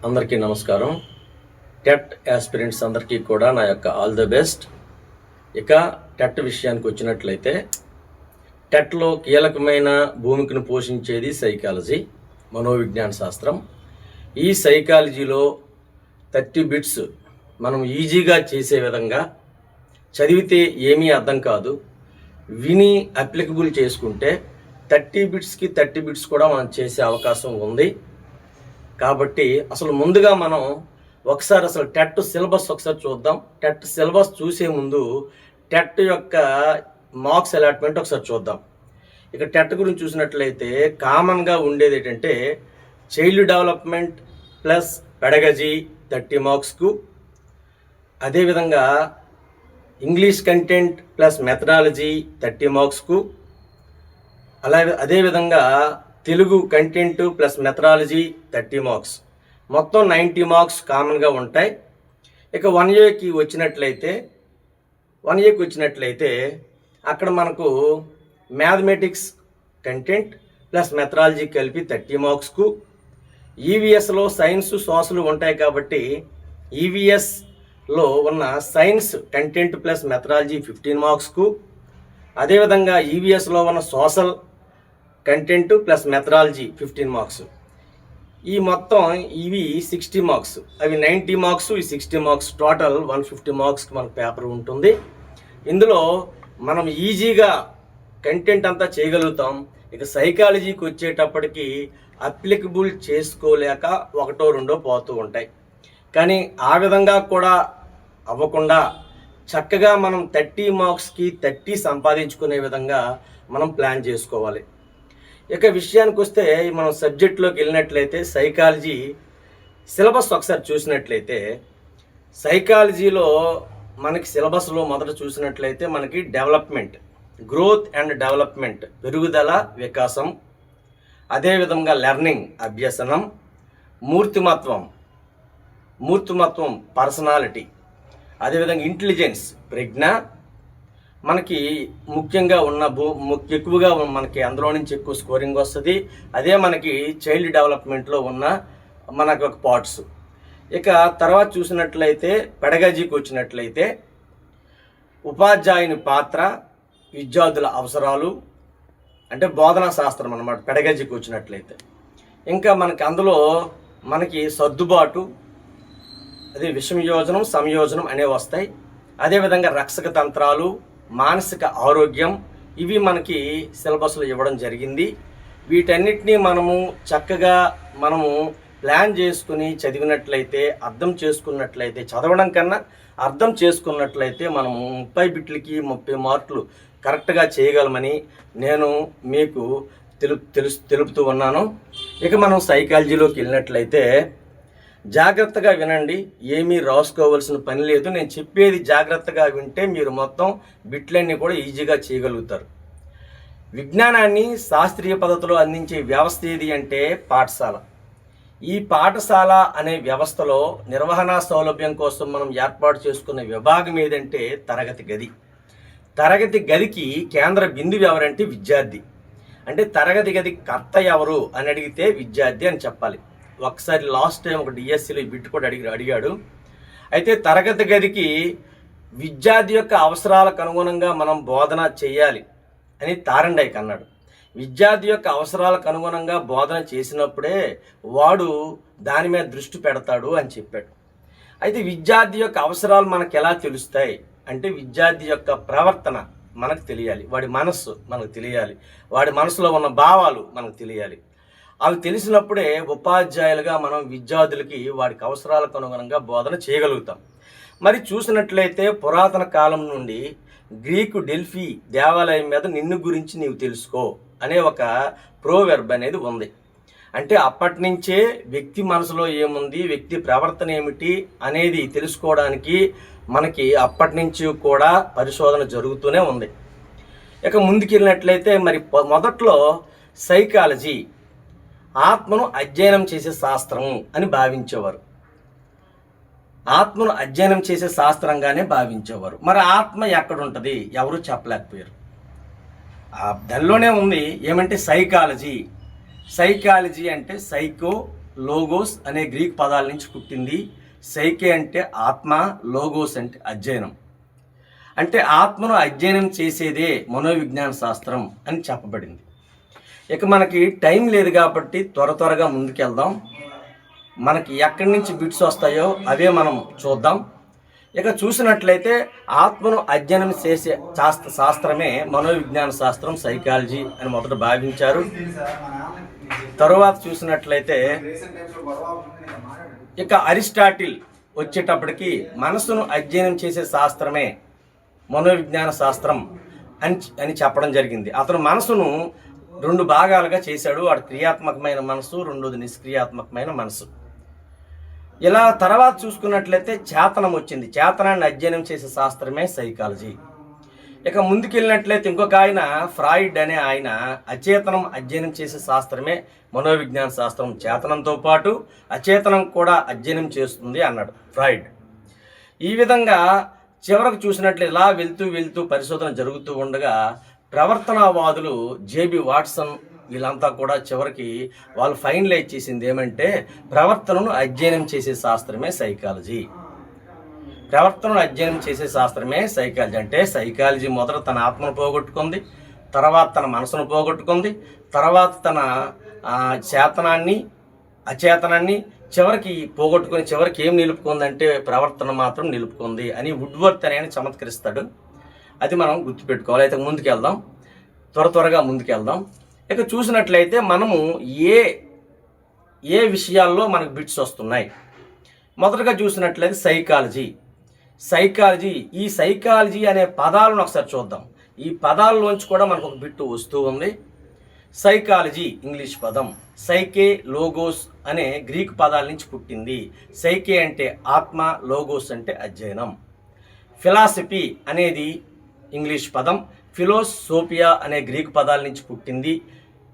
అందరికీ నమస్కారం. TET aspirants అందరికీ కూడా నా యొక్క ఆల్ ది బెస్ట్. ఇక టెట్ విషయానికి వచ్చినట్లయితే, టెట్లో కీలకమైన భూమికను పోషించేది సైకాలజీ, మనోవిజ్ఞాన శాస్త్రం. ఈ సైకాలజీలో 30 బిట్స్ మనం ఈజీగా చేసే విధంగా, చదివితే ఏమీ అర్థం కాదు, విని అప్లికబుల్ చేసుకుంటే 30 బిట్స్కి 30 బిట్స్ కూడా మనం చేసే అవకాశం ఉంది. కాబట్టి అసలు ముందుగా మనం ఒకసారి అసలు టెట్ సిలబస్ ఒకసారి చూద్దాం. టెట్ సిలబస్ చూసే ముందు టెట్ యొక్క మార్క్స్ అలాట్మెంట్ ఒకసారి చూద్దాం. ఇక టెట్ గురించి చూసినట్లయితే కామన్గా ఉండేది ఏంటంటే, చైల్డ్ డెవలప్మెంట్ ప్లస్ పెడగజీ 30 మార్క్స్కు, అదేవిధంగా ఇంగ్లీష్ కంటెంట్ ప్లస్ మెథడాలజీ 30 మార్క్స్కు, అదేవిధంగా Telugu content plus methodology 30 marks, మొత్తం 90 మార్క్స్ కామన్గా ఉంటాయి. ఇక 1Aకి వచ్చినట్లయితే అక్కడ మనకు మ్యాథమెటిక్స్ కంటెంట్ ప్లస్ మెథడాలజీ కలిపి 30 మార్క్స్కు, ఈవీఎస్లో సైన్స్ సోషల్ ఉంటాయి కాబట్టి ఈవీఎస్లో ఉన్న సైన్స్ కంటెంట్ ప్లస్ మెథడాలజీ 15 మార్క్స్కు, అదేవిధంగా ఈవీఎస్లో ఉన్న social content plus methodology 15 marks. ఈ మొత్తం ఇవి 60 మార్క్స్, అవి 90 మార్క్స్, ఈ 60 మార్క్స్, టోటల్ 150 మార్క్స్కి మనకు పేపర్ ఉంటుంది. ఇందులో మనం ఈజీగా కంటెంట్ అంతా చేయగలుగుతాం. ఇక సైకాలజీకి వచ్చేటప్పటికి అప్లికబుల్ చేసుకోలేక ఒకటో రెండో పోతూ ఉంటాయి. కానీ ఆ విధంగా కూడా అవ్వకుండా చక్కగా మనం 30 మార్క్స్కి 30 సంపాదించుకునే విధంగా మనం ప్లాన్ చేసుకోవాలి. ఇక విషయానికి వస్తే, మనం సబ్జెక్ట్లోకి వెళ్ళినట్లయితే సైకాలజీ సిలబస్ ఒకసారి చూసినట్లయితే, సైకాలజీలో మనకి సిలబస్లో మొదట చూసినట్లయితే మనకి డెవలప్మెంట్, గ్రోత్ అండ్ డెవలప్మెంట్, పెరుగుదల వికాసం, అదేవిధంగా లెర్నింగ్ అభ్యసనం, మూర్తిమత్వం పర్సనాలిటీ, అదేవిధంగా ఇంటెలిజెన్స్ ప్రజ్ఞ, మనకి ముఖ్యంగా ఉన్న ఎక్కువగా మనకి అందులో నుంచి ఎక్కువ స్కోరింగ్ వస్తుంది. అదే మనకి చైల్డ్ డెవలప్మెంట్లో ఉన్న మనకు ఒక పార్ట్స్. ఇక తర్వాత చూసినట్లయితే పెడగజీకి వచ్చినట్లయితే ఉపాధ్యాయుని పాత్ర, విద్యార్థుల అవసరాలు, అంటే బోధనా శాస్త్రం అన్నమాట పెడగజీకి వచ్చినట్లయితే. ఇంకా మనకి అందులో మనకి సర్దుబాటు, అదే విషమయోజనం సంయోజనం అనేవి వస్తాయి. అదేవిధంగా రక్షక తంత్రాలు, మానసిక ఆరోగ్యం, ఇవి మనకి సిలబస్లో ఇవ్వడం జరిగింది. వీటన్నిటినీ మనము చక్కగా ప్లాన్ చేసుకుని చదివినట్లయితే, అర్థం చేసుకున్నట్లయితే, చదవడం కన్నా అర్థం చేసుకున్నట్లయితే మనము 30 బిట్లకి 30 మార్కులు కరెక్ట్గా చేయగలమని నేను మీకు తెలుపుతూ ఉన్నాను. ఇక మనం సైకాలజీలోకి వెళ్ళినట్లయితే జాగ్రత్తగా వినండి, ఏమీ రాసుకోవాల్సిన పని లేదు. నేను చెప్పేది జాగ్రత్తగా వింటే మీరు మొత్తం బిట్లన్నీ కూడా ఈజీగా చేయగలుగుతారు. విజ్ఞానాన్ని శాస్త్రీయ పద్ధతిలో అందించే వ్యవస్థ ఏది అంటే పాఠశాల. ఈ పాఠశాల అనే వ్యవస్థలో నిర్వహణ సౌలభ్యం కోసం మనం ఏర్పాటు చేసుకున్న విభాగం ఏదంటే తరగతి గది. తరగతి గదికి కేంద్ర బిందువు ఎవరంటే విద్యార్థి. అంటే తరగతి గది కర్త ఎవరు అని అడిగితే విద్యార్థి అని చెప్పాలి. ఒకసారి లాస్ట్ టైం ఒక డిఎస్సిలో ఈ బిట్ కూడా అడిగాడు. అయితే తరగతి గదికి విద్యార్థి యొక్క అవసరాలకు అనుగుణంగా మనం బోధన చేయాలి అని తారండైక్ అన్నాడు. విద్యార్థి యొక్క అవసరాలకు అనుగుణంగా బోధన చేసినప్పుడే వాడు దాని మీద దృష్టి పెడతాడు అని చెప్పాడు. అయితే విద్యార్థి యొక్క అవసరాలు మనకు ఎలా తెలుస్తాయి అంటే, విద్యార్థి యొక్క ప్రవర్తన మనకు తెలియాలి, వాడి మనస్సు మనకు తెలియాలి, వాడి మనసులో ఉన్న భావాలు మనకు తెలియాలి. అవి తెలిసినప్పుడే ఉపాధ్యాయులుగా మనం విద్యార్థులకి వాడికి అవసరాలకు అనుగుణంగా బోధన చేయగలుగుతాం. మరి చూసినట్లయితే పురాతన కాలం నుండి గ్రీకు డెల్ఫీ దేవాలయం మీద నిన్ను గురించి నీవు తెలుసుకో అనే ఒక ప్రోవెర్బ్ అనేది ఉంది. అంటే అప్పటి నుంచే వ్యక్తి మనసులో ఏముంది, వ్యక్తి ప్రవర్తన ఏమిటి అనేది తెలుసుకోవడానికి మనకి అప్పటి నుంచి కూడా పరిశోధన జరుగుతూనే ఉంది. ఇక ముందుకెళ్ళినట్లయితే మరి మొదట్లో సైకాలజీ ఆత్మను అధ్యయనం చేసే శాస్త్రం అని భావించేవారు. ఆత్మను అధ్యయనం చేసే శాస్త్రంగానే భావించేవారు. మరి ఆత్మ ఎక్కడుంటుంది ఎవరు చెప్పలేకపోయారు. దానిలోనే ఉంది ఏమంటే సైకాలజీ. సైకాలజీ అంటే సైకో లోగోస్ అనే గ్రీక్ పదాల నుంచి పుట్టింది. సైకే అంటే ఆత్మ, లోగోస్ అంటే అధ్యయనం. అంటే ఆత్మను అధ్యయనం చేసేదే మనోవిజ్ఞాన శాస్త్రం అని చెప్పబడింది. ఇక మనకి టైం లేదు కాబట్టి త్వరగా ముందుకెళ్దాం. మనకి ఎక్కడి నుంచి బిట్స్ వస్తాయో అవే మనం చూద్దాం. ఇక చూసినట్లయితే ఆత్మను అధ్యయనం చేసే శాస్త్రమే మనోవిజ్ఞాన శాస్త్రం, సైకాలజీ అని మొదట భావించారు. తరువాత చూసినట్లయితే ఇక అరిస్టాటిల్ వచ్చేటప్పటికి మనసును అధ్యయనం చేసే శాస్త్రమే మనోవిజ్ఞాన శాస్త్రం అని చెప్పడం జరిగింది. అతను మనసును 2 భాగాలుగా చేశాడు. వాడు క్రియాత్మకమైన మనసు, రెండోది నిష్క్రియాత్మకమైన మనసు. ఇలా తర్వాత చూసుకున్నట్లయితే చేతనం వచ్చింది. చేతనాన్ని అధ్యయనం చేసే శాస్త్రమే సైకాలజీ. ఇక ముందుకెళ్ళినట్లయితే ఇంకొక ఆయన ఫ్రాయిడ్ అనే ఆయన అచేతనం అధ్యయనం చేసే శాస్త్రమే మనోవిజ్ఞాన శాస్త్రం. చేతనంతో పాటు అచేతనం కూడా అధ్యయనం చేస్తుంది అన్నాడు ఫ్రాయిడ్. ఈ విధంగా చివరకు చూసినట్లయితే ఇలా వెళ్తూ పరిశోధన జరుగుతూ ఉండగా ప్రవర్తనవాదులు జేబి వాట్సన్ వీళ్ళంతా కూడా చివరికి వాళ్ళు ఫైనలైజ్ చేసింది ఏమంటే ప్రవర్తనను అధ్యయనం చేసే శాస్త్రమే సైకాలజీ. ప్రవర్తనను అధ్యయనం చేసే శాస్త్రమే సైకాలజీ. అంటే సైకాలజీ మొదట తన ఆత్మను పోగొట్టుకుంది, తర్వాత తన మనసును పోగొట్టుకుంది, తర్వాత తన చేతనాన్ని అచేతనాన్ని చివరికి పోగొట్టుకుని చివరికి ఏం నిలుపుకుందంటే ప్రవర్తన మాత్రం నిలుపుకుంది అని వుడ్వర్త్ అనే చమత్కరిస్తాడు. అది మనం గుర్తుపెట్టుకోవాలి. అయితే ముందుకెళ్దాం, త్వరగా ముందుకెళ్దాం. ఇక చూసినట్లయితే మనము ఏ విషయాల్లో మనకు బిట్స్ వస్తున్నాయి. మొదటగా చూసినట్లయితే సైకాలజీ. ఈ సైకాలజీ అనే పదాలను ఒకసారి చూద్దాం. ఈ పదాల్లోంచి కూడా మనకు ఒక బిట్టు వస్తూ ఉంది. సైకాలజీ ఇంగ్లీష్ పదం, సైకే లోగోస్ అనే గ్రీక్ పదాల నుంచి పుట్టింది. సైకే అంటే ఆత్మ, లోగోస్ అంటే అధ్యయనం. ఫిలాసఫీ అనేది ఇంగ్లీష్ పదం, ఫిలోసోఫియా అనే గ్రీక్ పదాల నుంచి పుట్టింది.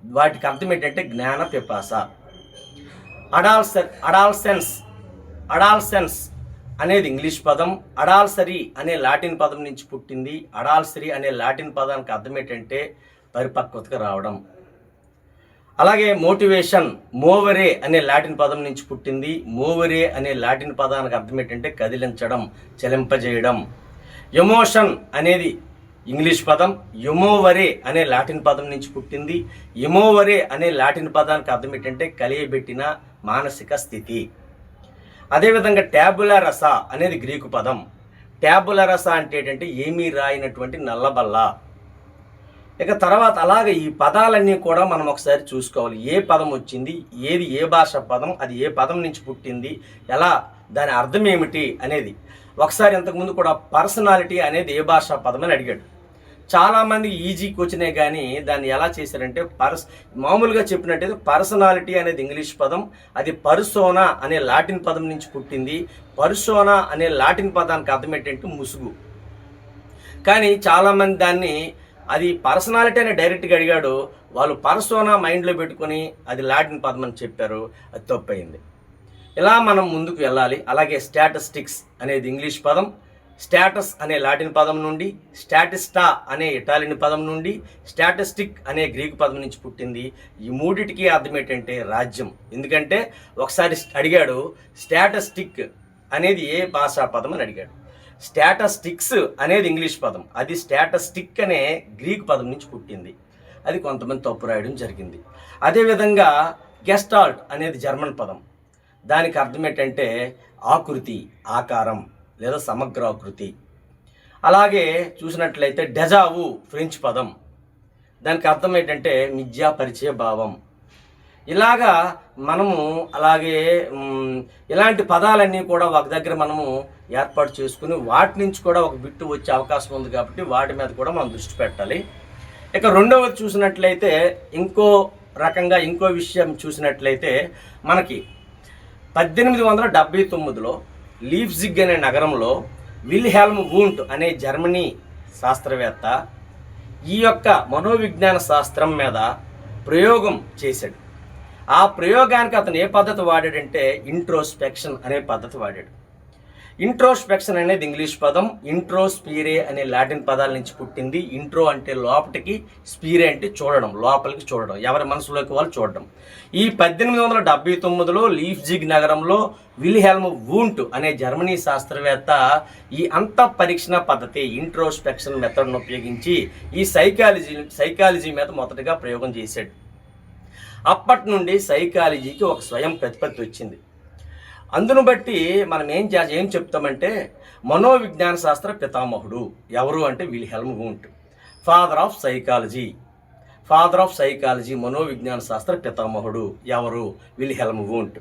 వాటికి అర్థం ఏంటంటే జ్ఞాన పిపాస. అడాల్సెన్స్ అనేది ఇంగ్లీష్ పదం, అడాల్సరీ అనే లాటిన్ పదం నుంచి పుట్టింది. అడాల్సరీ అనే లాటిన్ పదానికి అర్థం ఏంటంటే పరిపక్వతగా రావడం. అలాగే మోటివేషన్, మోవరే అనే లాటిన్ పదం నుంచి పుట్టింది. మోవరే అనే లాటిన్ పదానికి అర్థం ఏంటంటే కదిలించడం, చలింపజేయడం. ఎమోషన్ అనేది ఇంగ్లీష్ పదం, ఎమోవరే అనే లాటిన్ పదం నుంచి పుట్టింది. ఎమోవరే అనే లాటిన్ పదానికి అర్థం ఏంటంటే కలియబెట్టిన మానసిక స్థితి. అదేవిధంగా ట్యాబులా రసా అనేది గ్రీకు పదం. ట్యాబులా రసా అంటే ఏంటంటే ఏమీ రాయినటువంటి నల్లబల్ల. ఇక తర్వాత అలాగే ఈ పదాలన్నీ కూడా మనం ఒకసారి చూసుకోవాలి. ఏ పదం వచ్చింది, ఏది ఏ భాష పదం, అది ఏ పదం నుంచి పుట్టింది, ఎలా, దాని అర్థం ఏమిటి అనేది. ఒకసారి ఇంతకుముందు కూడా పర్సనాలిటీ అనేది ఏ భాషా పదం అని అడిగాడు. చాలామంది ఈజీ క్వశ్చనే కానీ దాన్ని ఎలా చేశారంటే మామూలుగా చెప్పినట్టయితే పర్సనాలిటీ అనేది ఇంగ్లీష్ పదం, అది పర్సోనా అనే లాటిన్ పదం నుంచి పుట్టింది. పర్సోనా అనే లాటిన్ పదానికి అర్థం ఏంటంటే ముసుగు. కానీ చాలామంది దాన్ని అది పర్సనాలిటీ అని డైరెక్ట్గా అడిగాడు. వాళ్ళు పర్సోనా మైండ్లో పెట్టుకొని అది లాటిన్ పదం అని చెప్పారు. అది తప్పయింది. ఇలా మనం ముందుకు వెళ్ళాలి. అలాగే స్టాటిస్టిక్స్ అనేది ఇంగ్లీష్ పదం, స్టాటస్ అనే లాటిన్ పదం నుండి, స్టాటిస్టా అనే ఇటాలియన్ పదం నుండి, స్టాటిస్టిక్ అనే గ్రీకు పదం నుంచి పుట్టింది. ఈ మూడిటికి అర్థం ఏంటంటే రాజ్యం. ఎందుకంటే ఒకసారి అడిగాడు స్టాటిస్టిక్ అనేది ఏ భాషా పదం అని అడిగాడు. స్టాటిస్టిక్స్ అనేది ఇంగ్లీష్ పదం, అది స్టాటిస్టిక్ అనే గ్రీకు పదం నుంచి పుట్టింది. అది కొంతమంది తప్పు రాయడం జరిగింది. అదేవిధంగా గెస్టాల్ట్ అనేది జర్మన్ పదం, దానికి అర్థం ఏంటంటే ఆకృతి, ఆకారం లేదా సమగ్రాకృతి. అలాగే చూసినట్లయితే డెజావు ఫ్రెంచ్ పదం, దానికి అర్థం ఏంటంటే మిథ్యా పరిచయ భావం. ఇలాగా మనము అలాగే ఇలాంటి పదాలన్నీ కూడా ఒక దగ్గర మనము ఏర్పాటు చేసుకుని వాటి నుంచి కూడా ఒక బిట్టు వచ్చే అవకాశం ఉంది కాబట్టి వాటి మీద కూడా మనం దృష్టి పెట్టాలి. ఇక రెండవది చూసినట్లయితే ఇంకో విషయం చూసినట్లయితే మనకి 1879లో లీప్జిగ్ అనే నగరంలో విల్హెల్మ్ వూంట్ అనే జర్మనీ శాస్త్రవేత్త ఈ యొక్క మనోవిజ్ఞాన శాస్త్రం మీద ప్రయోగం చేశాడు. ఆ ప్రయోగానికి అతను ఏ పద్ధతి వాడాడంటే ఇంట్రోస్పెక్షన్ అనే పద్ధతి వాడాడు. ఇంట్రోస్పెక్షన్ అనేది ఇంగ్లీష్ పదం, ఇంట్రోస్పీరే అనే లాటిన్ పదాల నుంచి పుట్టింది. ఇంట్రో అంటే లోపటికి, స్పీరే అంటే చూడడం, లోపలికి చూడడం, ఎవరి మనసులోకి వాళ్ళు చూడడం. ఈ 1879లో లీప్జిగ్ నగరంలో విల్హెల్మ్ వూంట్ అనే జర్మనీ శాస్త్రవేత్త ఈ అంతఃపరీక్షణ పద్ధతి ఇంట్రోస్పెక్షన్ మెథడ్ను ఉపయోగించి ఈ సైకాలజీ మీద మొదటగా ప్రయోగం చేశాడు. అప్పటి నుండి సైకాలజీకి ఒక స్వయం ప్రతిపత్తి వచ్చింది. అందును బట్టి మనం ఏం చెప్తామంటే మనోవిజ్ఞాన శాస్త్ర పితామహుడు ఎవరు అంటే Wilhelm Wundt, father of psychology మనోవిజ్ఞాన శాస్త్ర పితామహుడు ఎవరు విల్హెల్మ్ వూంట్.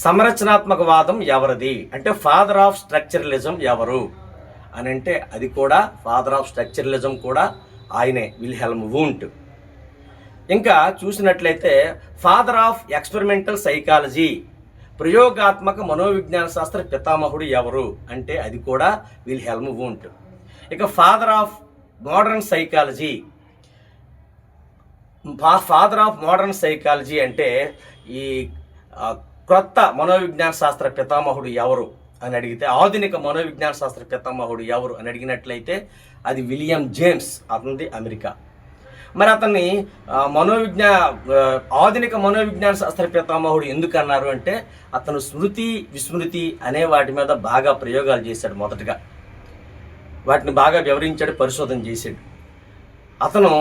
సంరచనాత్మకవాదం ఎవరిది అంటే ఫాదర్ ఆఫ్ స్ట్రక్చరలిజం ఎవరు అని అంటే అది కూడా ఫాదర్ ఆఫ్ స్ట్రక్చరలిజం కూడా ఆయనే, విల్హెల్మ్ వూంట్. ఇంకా చూసినట్లయితే ఫాదర్ ఆఫ్ ఎక్స్పెరిమెంటల్ సైకాలజీ ప్రయోగాత్మక మనోవిజ్ఞాన శాస్త్ర పితామహుడు ఎవరు అంటే అది కూడా విల్హెల్మ్ వూంట్. ఇక ఫాదర్ ఆఫ్ మోడర్న్ సైకాలజీ అంటే ఈ క్రొత్త మనోవిజ్ఞాన శాస్త్ర పితామహుడు ఎవరు అని అడిగితే, ఆధునిక మనోవిజ్ఞాన శాస్త్ర పితామహుడు ఎవరు అని అడిగినట్లయితే అది విలియం జేమ్స్, అతనిది అమెరికా. మరి అతన్ని ఆధునిక మనోవిజ్ఞాన శాస్త్ర పితామహుడు ఎందుకు అన్నారు అంటే అతను స్మృతి, విస్మృతి అనే వాటి మీద బాగా ప్రయోగాలు చేశాడు. మొదటగా వాటిని బాగా వివరించాడు, పరిశోధన చేశాడు. అతను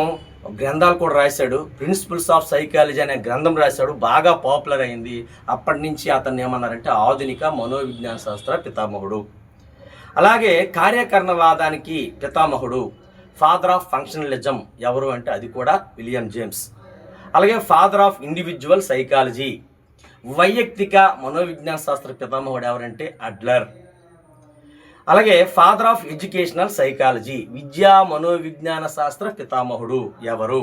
గ్రంథాలు కూడా రాశాడు. ప్రిన్సిపల్స్ ఆఫ్ సైకాలజీ అనే గ్రంథం రాశాడు, బాగా పాపులర్ అయింది. అప్పటి నుంచి అతన్ని ఏమన్నారంటే ఆధునిక మనోవిజ్ఞాన శాస్త్ర పితామహుడు. అలాగే కార్యకరణవాదానికి పితామహుడు ఫాదర్ ఆఫ్ ఫంక్షనలిజం ఎవరు అంటే అది కూడా విలియం జేమ్స్. అలాగే ఫాదర్ ఆఫ్ ఇండివిజువల్ సైకాలజీ వైయక్తిక మనోవిజ్ఞాన శాస్త్ర పితామహుడు ఎవరంటే అడ్లర్. అలాగే ఫాదర్ ఆఫ్ ఎడ్యుకేషనల్ సైకాలజీ విద్యా మనోవిజ్ఞాన శాస్త్ర పితామహుడు ఎవరు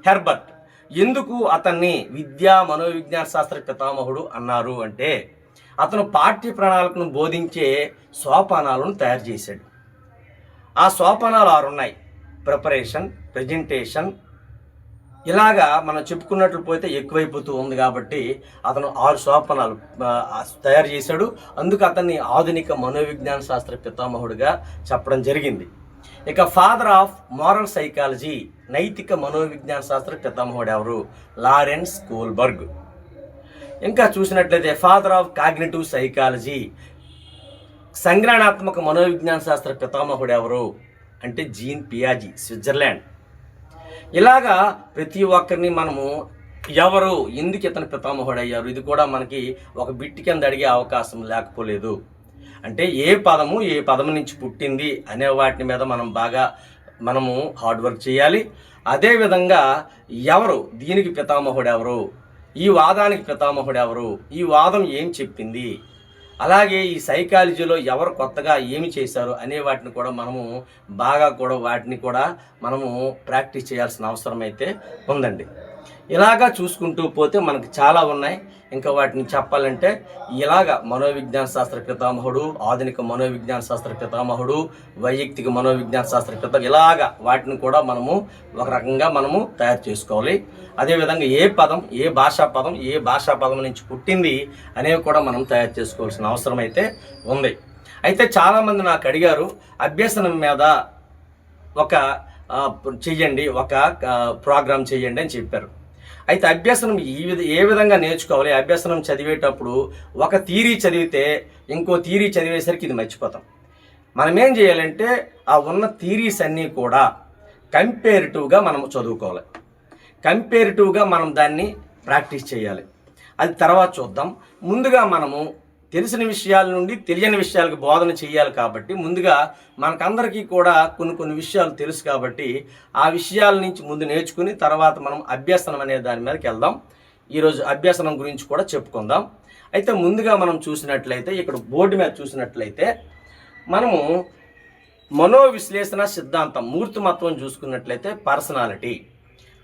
హెర్బర్ట్. ఎందుకు అతన్ని విద్యా మనోవిజ్ఞాన శాస్త్ర పితామహుడు అన్నారు అంటే అతను పాఠ్య ప్రణాళికను బోధించే సోపానాలను తయారు చేశాడు. ఆ సోపానాలు 6 ఉన్నాయి. ప్రిపరేషన్, ప్రెజెంటేషన్, ఇలాగా మనం చెప్పుకున్నట్లు పోతే ఎక్కువైపోతూ ఉంది కాబట్టి అతను 6 సోపానాలు తయారు చేశాడు. అందుకు అతన్ని ఆధునిక మనోవిజ్ఞాన శాస్త్ర పితామహుడిగా చెప్పడం జరిగింది. ఇక ఫాదర్ ఆఫ్ మోరల్ సైకాలజీ నైతిక మనోవిజ్ఞాన శాస్త్ర పితామహుడు ఎవరు లారెన్స్ కోల్బర్గ్. ఇంకా చూసినట్లయితే ఫాదర్ ఆఫ్ కాగ్నిటివ్ సైకాలజీ సంజ్ఞానాత్మక మనోవిజ్ఞాన శాస్త్ర పితామహుడు ఎవరు అంటే జీన్ పియాజీ, స్విట్జర్లాండ్. ఇలాగా ప్రతి ఒక్కరిని మనము ఎవరు, ఎందుకు ఇతను పితామహుడు అయ్యారు, ఇది కూడా మనకి ఒక బిట్ కింద అడిగే అవకాశం లేకపోలేదు. అంటే ఏ పదము నుంచి పుట్టింది అనే వాటి మీద మనము హార్డ్ వర్క్ చేయాలి. అదేవిధంగా ఎవరు, దీనికి పితామహుడు ఎవరు, ఈ వాదానికి పితామహుడు ఎవరు, ఈ వాదం ఏం చెప్పింది, అలాగే ఈ సైకాలజీలో ఎవరు కొత్తగా ఏమి చేశారు అనే వాటిని కూడా వాటిని కూడా మనము ప్రాక్టీస్ చేయాల్సిన అవసరం అయితే ఉందండి. ఇలాగా చూసుకుంటూ పోతే మనకు చాలా ఉన్నాయి. ఇంకా వాటిని చెప్పాలంటే ఇలాగా మనోవిజ్ఞాన శాస్త్ర పితామహుడు, ఆధునిక మనోవిజ్ఞాన శాస్త్ర పితామహుడు, వైయక్తిక మనోవిజ్ఞాన శాస్త్ర ఇలాగా వాటిని కూడా ఒక రకంగా తయారు చేసుకోవాలి. అదేవిధంగా ఏ భాషా పదం నుంచి పుట్టింది అనేవి కూడా మనం తయారు చేసుకోవాల్సిన అవసరం అయితే ఉంది. అయితే చాలామంది నాకు అడిగారు అభ్యసనం మీద ఒక ప్రోగ్రామ్ చెయ్యండి అని చెప్పారు. అయితే అభ్యసనం ఏ విధంగా నేర్చుకోవాలి, అభ్యసనం చదివేటప్పుడు ఒక థియరీ చదివితే ఇంకో థియరీ చదివేసరికి ఇది మర్చిపోతాం. మనం ఏం చేయాలంటే ఆ ఉన్న థియరీస్ అన్నీ కూడా కంపేరిటివ్గా మనం చదువుకోవాలి. కంపేరిటివ్గా మనం దాన్ని ప్రాక్టీస్ చేయాలి. అది తర్వాత చూద్దాం. ముందుగా మనము తెలిసిన విషయాల నుండి తెలియని విషయాలకు బోధన చేయాలి కాబట్టి ముందుగా మనకందరికీ కూడా కొన్ని విషయాలు తెలుసు కాబట్టి ఆ విషయాల నుంచి ముందు నేర్చుకుని తర్వాత మనం అభ్యసనం అనే దాని మీదకి వెళ్దాం. ఈరోజు అభ్యసనం గురించి కూడా చెప్పుకుందాం. అయితే ముందుగా మనం చూసినట్లయితే ఇక్కడ బోర్డు మీద చూసినట్లయితే మనము మనోవిశ్లేషణ సిద్ధాంతం మూర్తిమత్వం చూసుకున్నట్లయితే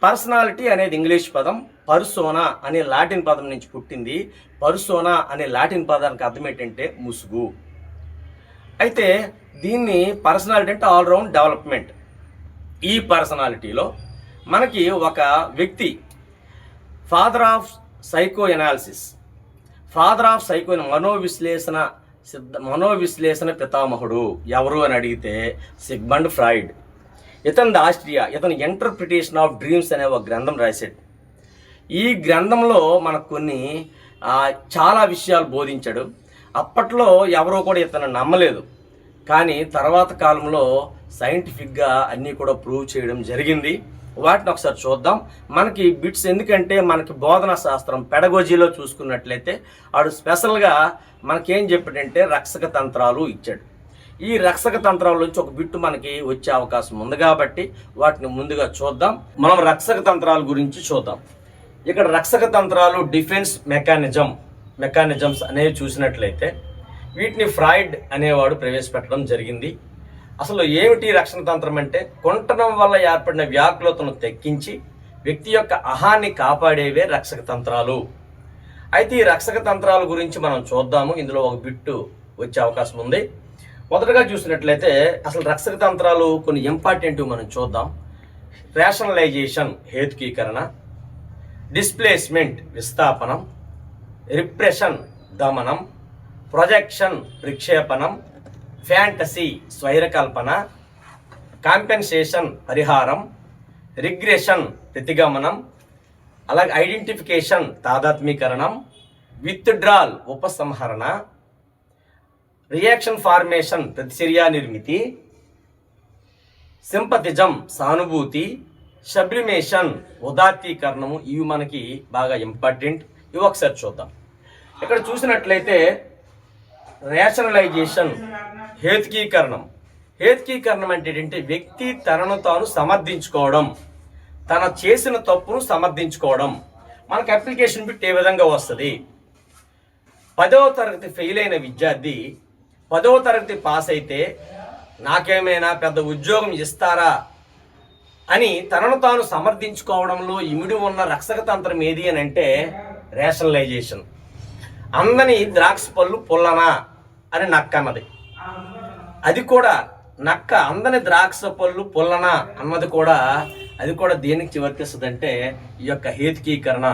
పర్సనాలిటీ అనేది ఇంగ్లీష్ పదం, పర్సోనా అనే లాటిన్ పదం నుంచి పుట్టింది. పర్సోనా అనే లాటిన్ పదానికి అర్థం ఏంటంటే ముసుగు. అయితే దీన్ని పర్సనాలిటీ అంటే ఆల్రౌండ్ డెవలప్మెంట్. ఈ పర్సనాలిటీలో మనకి ఒక వ్యక్తి ఫాదర్ ఆఫ్ సైకో మనోవిశ్లేషణ మనోవిశ్లేషణ పితామహుడు ఎవరు అని అడిగితే సిగ్మండ్ ఫ్రాయిడ్. ఇతను ఆస్ట్రియా. ఇతను ఇంటర్ప్రిటేషన్ ఆఫ్ డ్రీమ్స్ అనే ఒక గ్రంథం రాశాడు. ఈ గ్రంథంలో మనకు కొన్ని చాలా విషయాలు బోధించాడు. అప్పట్లో ఎవరో కూడా ఇతను నమ్మలేదు, కానీ తర్వాత కాలంలో సైంటిఫిక్గా అన్నీ కూడా ప్రూవ్ చేయడం జరిగింది. వాటిని ఒకసారి చూద్దాం. మనకి బిట్స్ ఎందుకంటే మనకి బోధనా శాస్త్రం పెడగోజీలో చూసుకున్నట్లయితే వాడు స్పెషల్గా మనకేం చెప్పాడంటే రక్షక తంత్రాలు ఇచ్చాడు. ఈ రక్షక తంత్రాల నుంచి ఒక బిట్టు మనకి వచ్చే అవకాశం ఉంది కాబట్టి వాటిని ముందుగా చూద్దాం. మనం రక్షక తంత్రాల గురించి చూద్దాం. ఇక్కడ రక్షక తంత్రాలు డిఫెన్స్ మెకానిజమ్స్ అనేవి చూసినట్లయితే వీటిని ఫ్రాయిడ్ అనేవాడు ప్రవేశపెట్టడం జరిగింది. అసలు ఏమిటి రక్షణ తంత్రం అంటే కొంటనం వల్ల ఏర్పడిన వ్యాకులతను తగ్గించి వ్యక్తి యొక్క అహాన్ని కాపాడేవే రక్షక తంత్రాలు. అయితే ఈ రక్షక తంత్రాల గురించి మనం చూద్దాము. ఇందులో ఒక బిట్టు వచ్చే అవకాశం ఉంది. మొదటగా చూసినట్లయితే అసలు రక్షక తంత్రాలు కొన్ని ఇంపార్టెంట్ మనం చూద్దాం. రేషనలైజేషన్ హేతుకీకరణ, డిస్ప్లేస్మెంట్ విస్థాపనం, రిప్రెషన్ దమనం, ప్రొజెక్షన్ విక్షేపణం, ఫ్యాంటసీ స్వైరకల్పన, కాంపెన్సేషన్ పరిహారం, రిగ్రెషన్ ప్రతిగమనం, అలాగే ఐడెంటిఫికేషన్ తాదాత్మీకరణం, విత్డ్రాల్ ఉపసంహరణ, రియాక్షన్ ఫార్మేషన్ ప్రతిచర్య నిర్మితి, సింపతిజం సానుభూతి, సబ్లిమేషన్ ఉదాత్తీకరణము. ఇవి మనకి బాగా ఇంపార్టెంట్. ఇవి ఒకసారి చూద్దాం. ఇక్కడ చూసినట్లయితే రేషనలైజేషన్ హేతుకీకరణం అంటే ఏంటంటే వ్యక్తి తనను తాను సమర్థించుకోవడం, తన చేసిన తప్పును సమర్థించుకోవడం. మనకు అప్లికేషన్ బిట్ ఏ విధంగా వస్తుంది? 10వ తరగతి ఫెయిల్ అయిన విద్యార్థి 10వ తరగతి పాస్ అయితే నాకేమైనా పెద్ద ఉద్యోగం ఇస్తారా అని తనను తాను సమర్థించుకోవడంలో ఇమిడి ఉన్న రక్షక తంత్రం ఏది అని అంటే రేషనలైజేషన్. అందని ద్రాక్ష పళ్ళు పుల్లనా అని నక్క అన్నది. అది కూడా నక్క అందని ద్రాక్ష పళ్ళు పుల్లనా అన్నది కూడా అది కూడా దేనికి వర్తిస్తుంది అంటే ఈ యొక్క హేతుకీకరణ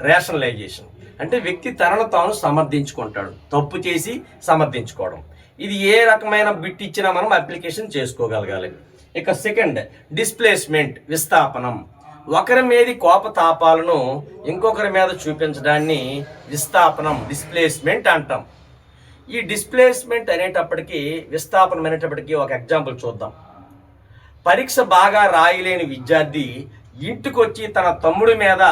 రేషనలైజేషన్. అంటే వ్యక్తి తనను తాను సమర్థించుకుంటాడు, తప్పు చేసి సమర్థించుకోవడం. ఇది ఏ రకమైన బిట్ ఇచ్చినా మనం అప్లికేషన్ చేసుకోగలగాలి. ఇక సెకండ్ డిస్ప్లేస్మెంట్ విస్థాపనం. ఒకరి మీద కోపతాపాలను ఇంకొకరి మీద చూపించడాన్ని విస్థాపనం డిస్ప్లేస్మెంట్ అంటాం. ఈ డిస్ప్లేస్మెంట్ అనేటప్పటికీ విస్థాపనం అనేటప్పటికీ ఒక ఎగ్జాంపుల్ చూద్దాం. పరీక్ష బాగా రాయలేని విద్యార్థి ఇంటికి వచ్చి తన తమ్ముడి మీద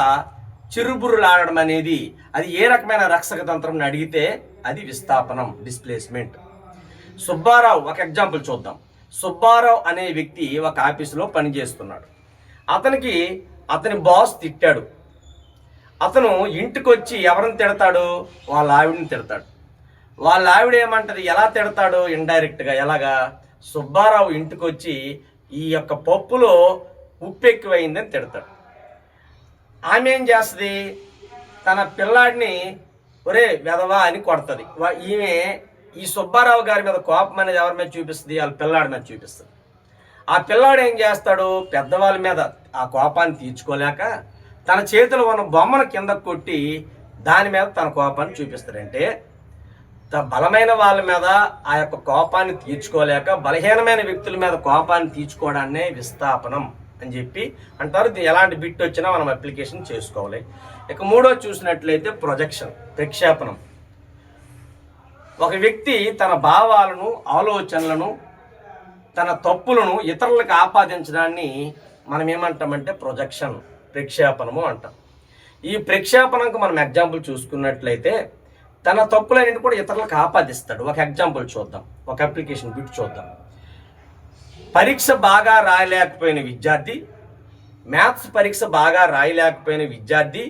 చిరుబుర్రులాడడం అనేది అది ఏ రకమైన రక్షక తంత్రం అడిగితే అది విస్థాపనం డిస్ప్లేస్మెంట్. సుబ్బారావు ఒక ఎగ్జాంపుల్ చూద్దాం. సుబ్బారావు అనే వ్యక్తి ఒక ఆఫీసులో పనిచేస్తున్నాడు. అతని బాస్ తిట్టాడు. అతను ఇంటికి వచ్చి ఎవరిని తిడతాడు? వాళ్ళ ఆవిడని తిడతాడు. వాళ్ళ ఆవిడ ఏమంటది? ఎలా తిడతాడు? ఇండైరెక్ట్గా. ఎలాగా? సుబ్బారావు ఇంటికి వచ్చి ఈ యొక్క పప్పులో ఉప్పు ఎక్కువైందని తిడతాడు. ఆమె ఏం చేస్తుంది? తన పిల్లాడిని ఒరే వెధవా అని కొడుతుంది. ఈమె ఈ సుబ్బారావు గారి మీద కోపం అనేది ఎవరి మీద చూపిస్తుంది? వాళ్ళ పిల్లాడి మీద చూపిస్తుంది. ఆ పిల్లాడు ఏం చేస్తాడు? పెద్దవాళ్ళ మీద ఆ కోపాన్ని తీర్చుకోలేక తన చేతిలో ఉన్న బొమ్మను కింద కొట్టి దాని మీద తన కోపాన్ని చూపిస్తాడంటే బలమైన వాళ్ళ మీద ఆ యొక్క కోపాన్ని తీర్చుకోలేక బలహీనమైన వ్యక్తుల మీద కోపాన్ని తీర్చుకోవడాన్నే విస్థాపనం అని చెప్పి అంటారు. ఎలాంటి బిట్ వచ్చినా మనం అప్లికేషన్ చేసుకోవాలి. ఇక మూడోది చూసినట్లయితే ప్రొజెక్షన్ ప్రక్షేపణం. ఒక వ్యక్తి తన భావాలను, ఆలోచనలను, తన తప్పులను ఇతరులకు ఆపాదించడాన్ని మనం ఏమంటామంటే ప్రొజెక్షన్ ప్రక్షేపణము అంటాం. ఈ ప్రక్షేపణకు మనం ఎగ్జాంపుల్ చూసుకున్నట్లయితే తన తప్పులన్నింటి కూడా ఇతరులకు ఆపాదిస్తాడు. ఒక ఎగ్జాంపుల్ చూద్దాం, ఒక అప్లికేషన్ బిట్ చూద్దాం. పరీక్ష బాగా రాయలేకపోయిన విద్యార్థి, మ్యాథ్స్ పరీక్ష బాగా రాయలేకపోయిన విద్యార్థి,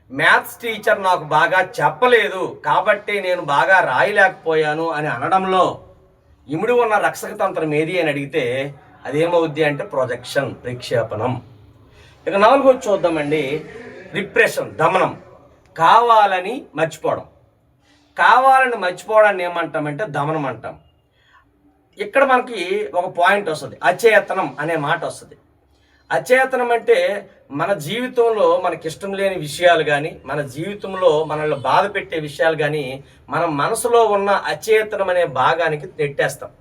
మ్యాథ్స్ టీచర్ నాకు బాగా చెప్పలేదు కాబట్టి నేను బాగా రాయలేకపోయాను అని అనడంలో ఇమిడి ఉన్న రక్షక తంత్రం ఏది అని అడిగితే అదేమవుద్ది అంటే ప్రొజెక్షన్ ప్రక్షేపణం. ఇక నాలుగోది చూద్దామండి. రిప్రెషన్ దమనం. కావాలని మర్చిపోవడం. కావాలని మర్చిపోవడాన్ని ఏమంటామంటే దమనం అంటాం. ఇక్కడ మనకి ఒక పాయింట్ వస్తుంది, అచేతనం అనే మాట వస్తుంది. అచేతనం అంటే మన జీవితంలో మనకిష్టం లేని విషయాలు కానీ, మన జీవితంలో మనల్ని బాధ పెట్టే విషయాలు కానీ మన మనసులో ఉన్న అచేతనం అనే భాగానికి నెట్టేస్తాం.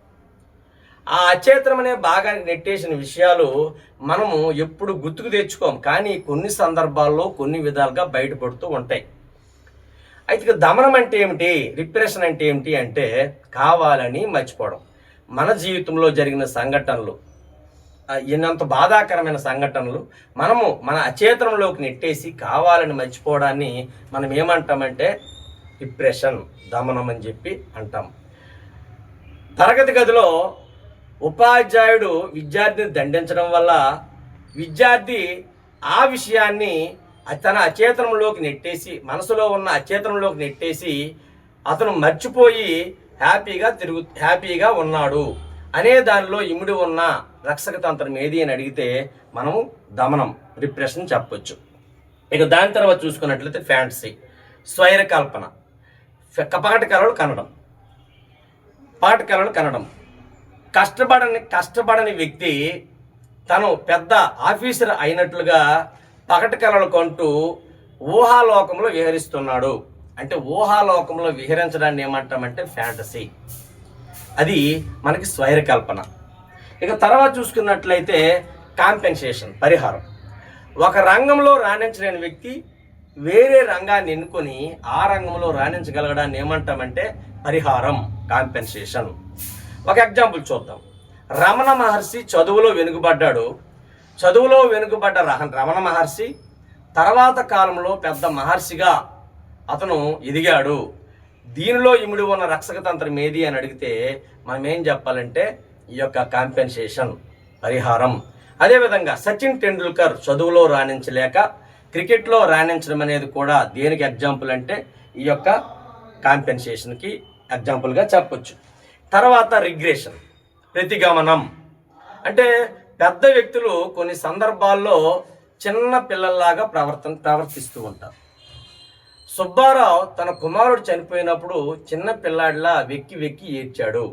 ఆ అచేతనం అనే భాగానికి నెట్టేసిన విషయాలు మనము ఎప్పుడు గుర్తుకు తెచ్చుకోం, కానీ కొన్ని సందర్భాల్లో కొన్ని విధాలుగా బయటపడుతూ ఉంటాయి. అయితే దమనం అంటే ఏమిటి, రిప్రెషన్ అంటే ఏమిటి అంటే కావాలని మర్చిపోవడం. మన జీవితంలో జరిగిన సంఘటనలు, ఎన్నంత బాధాకరమైన సంఘటనలు మనము మన అచేతనంలోకి నెట్టేసి కావాలని మర్చిపోవడాన్ని మనం ఏమంటామంటే రిప్రెషన్, దమనం అని చెప్పి అంటాం. తరగతి గదిలో ఉపాధ్యాయుడు విద్యార్థిని దండించడం వల్ల విద్యార్థి ఆ విషయాన్ని తన అచేతనంలోకి నెట్టేసి, మనసులో ఉన్న అచేతనంలోకి నెట్టేసి అతను మర్చిపోయి హ్యాపీగా ఉన్నాడు అనే దానిలో ఇమిడి ఉన్న రక్షక తంత్రం ఏది అని అడిగితే మనము దమనం, రిప్రెషన్ చెప్పొచ్చు. ఇక దాని తర్వాత చూసుకున్నట్లయితే ఫ్యాంటసీ, స్వైర కల్పన, పాట కళలు కనడం. కష్టపడని వ్యక్తి తను పెద్ద ఆఫీసర్ అయినట్లుగా పగటి కళలు కంటూ ఊహాలోకంలో విహరిస్తున్నాడు. అంటే ఊహాలోకంలో విహరించడాన్ని ఏమంటామంటే ఫ్యాంటసీ. అది మనకి స్వైర కల్పన. ఇక తర్వాత చూసుకున్నట్లయితే కాంపెన్సేషన్, పరిహారం. ఒక రంగంలో రాణించలేని వ్యక్తి వేరే రంగాన్ని ఎన్నుకొని ఆ రంగంలో రాణించగలగడాన్ని ఏమంటామంటే పరిహారం, కాంపెన్సేషన్. ఒక ఎగ్జాంపుల్ చూద్దాం. రమణ మహర్షి చదువులో వెనుకబడ్డ రమణ మహర్షి తర్వాత కాలంలో పెద్ద మహర్షిగా అతను ఎదిగాడు. దీనిలో ఇమిడి ఉన్న రక్షక తంత్రం ఏది అని అడిగితే మనం ఏం చెప్పాలంటే ఈ యొక్క కాంపెన్సేషన్, పరిహారం. అదేవిధంగా సచిన్ టెండూల్కర్ చదువులో రాణించలేక క్రికెట్లో రాణించడం అనేది కూడా దేనికి ఎగ్జాంపుల్ అంటే ఈ యొక్క కాంపెన్సేషన్కి ఎగ్జాంపుల్గా చెప్పొచ్చు. తర్వాత రిగ్రెషన్, ప్రతిగమనం. అంటే పెద్ద వ్యక్తులు కొన్ని సందర్భాల్లో చిన్న పిల్లల్లాగా ప్రవర్తిస్తూ ఉంటారు. సుబ్బారావు తన కుమారుడు చనిపోయినప్పుడు చిన్న పిల్లాడిలా వెక్కి ఏడ్చాడు.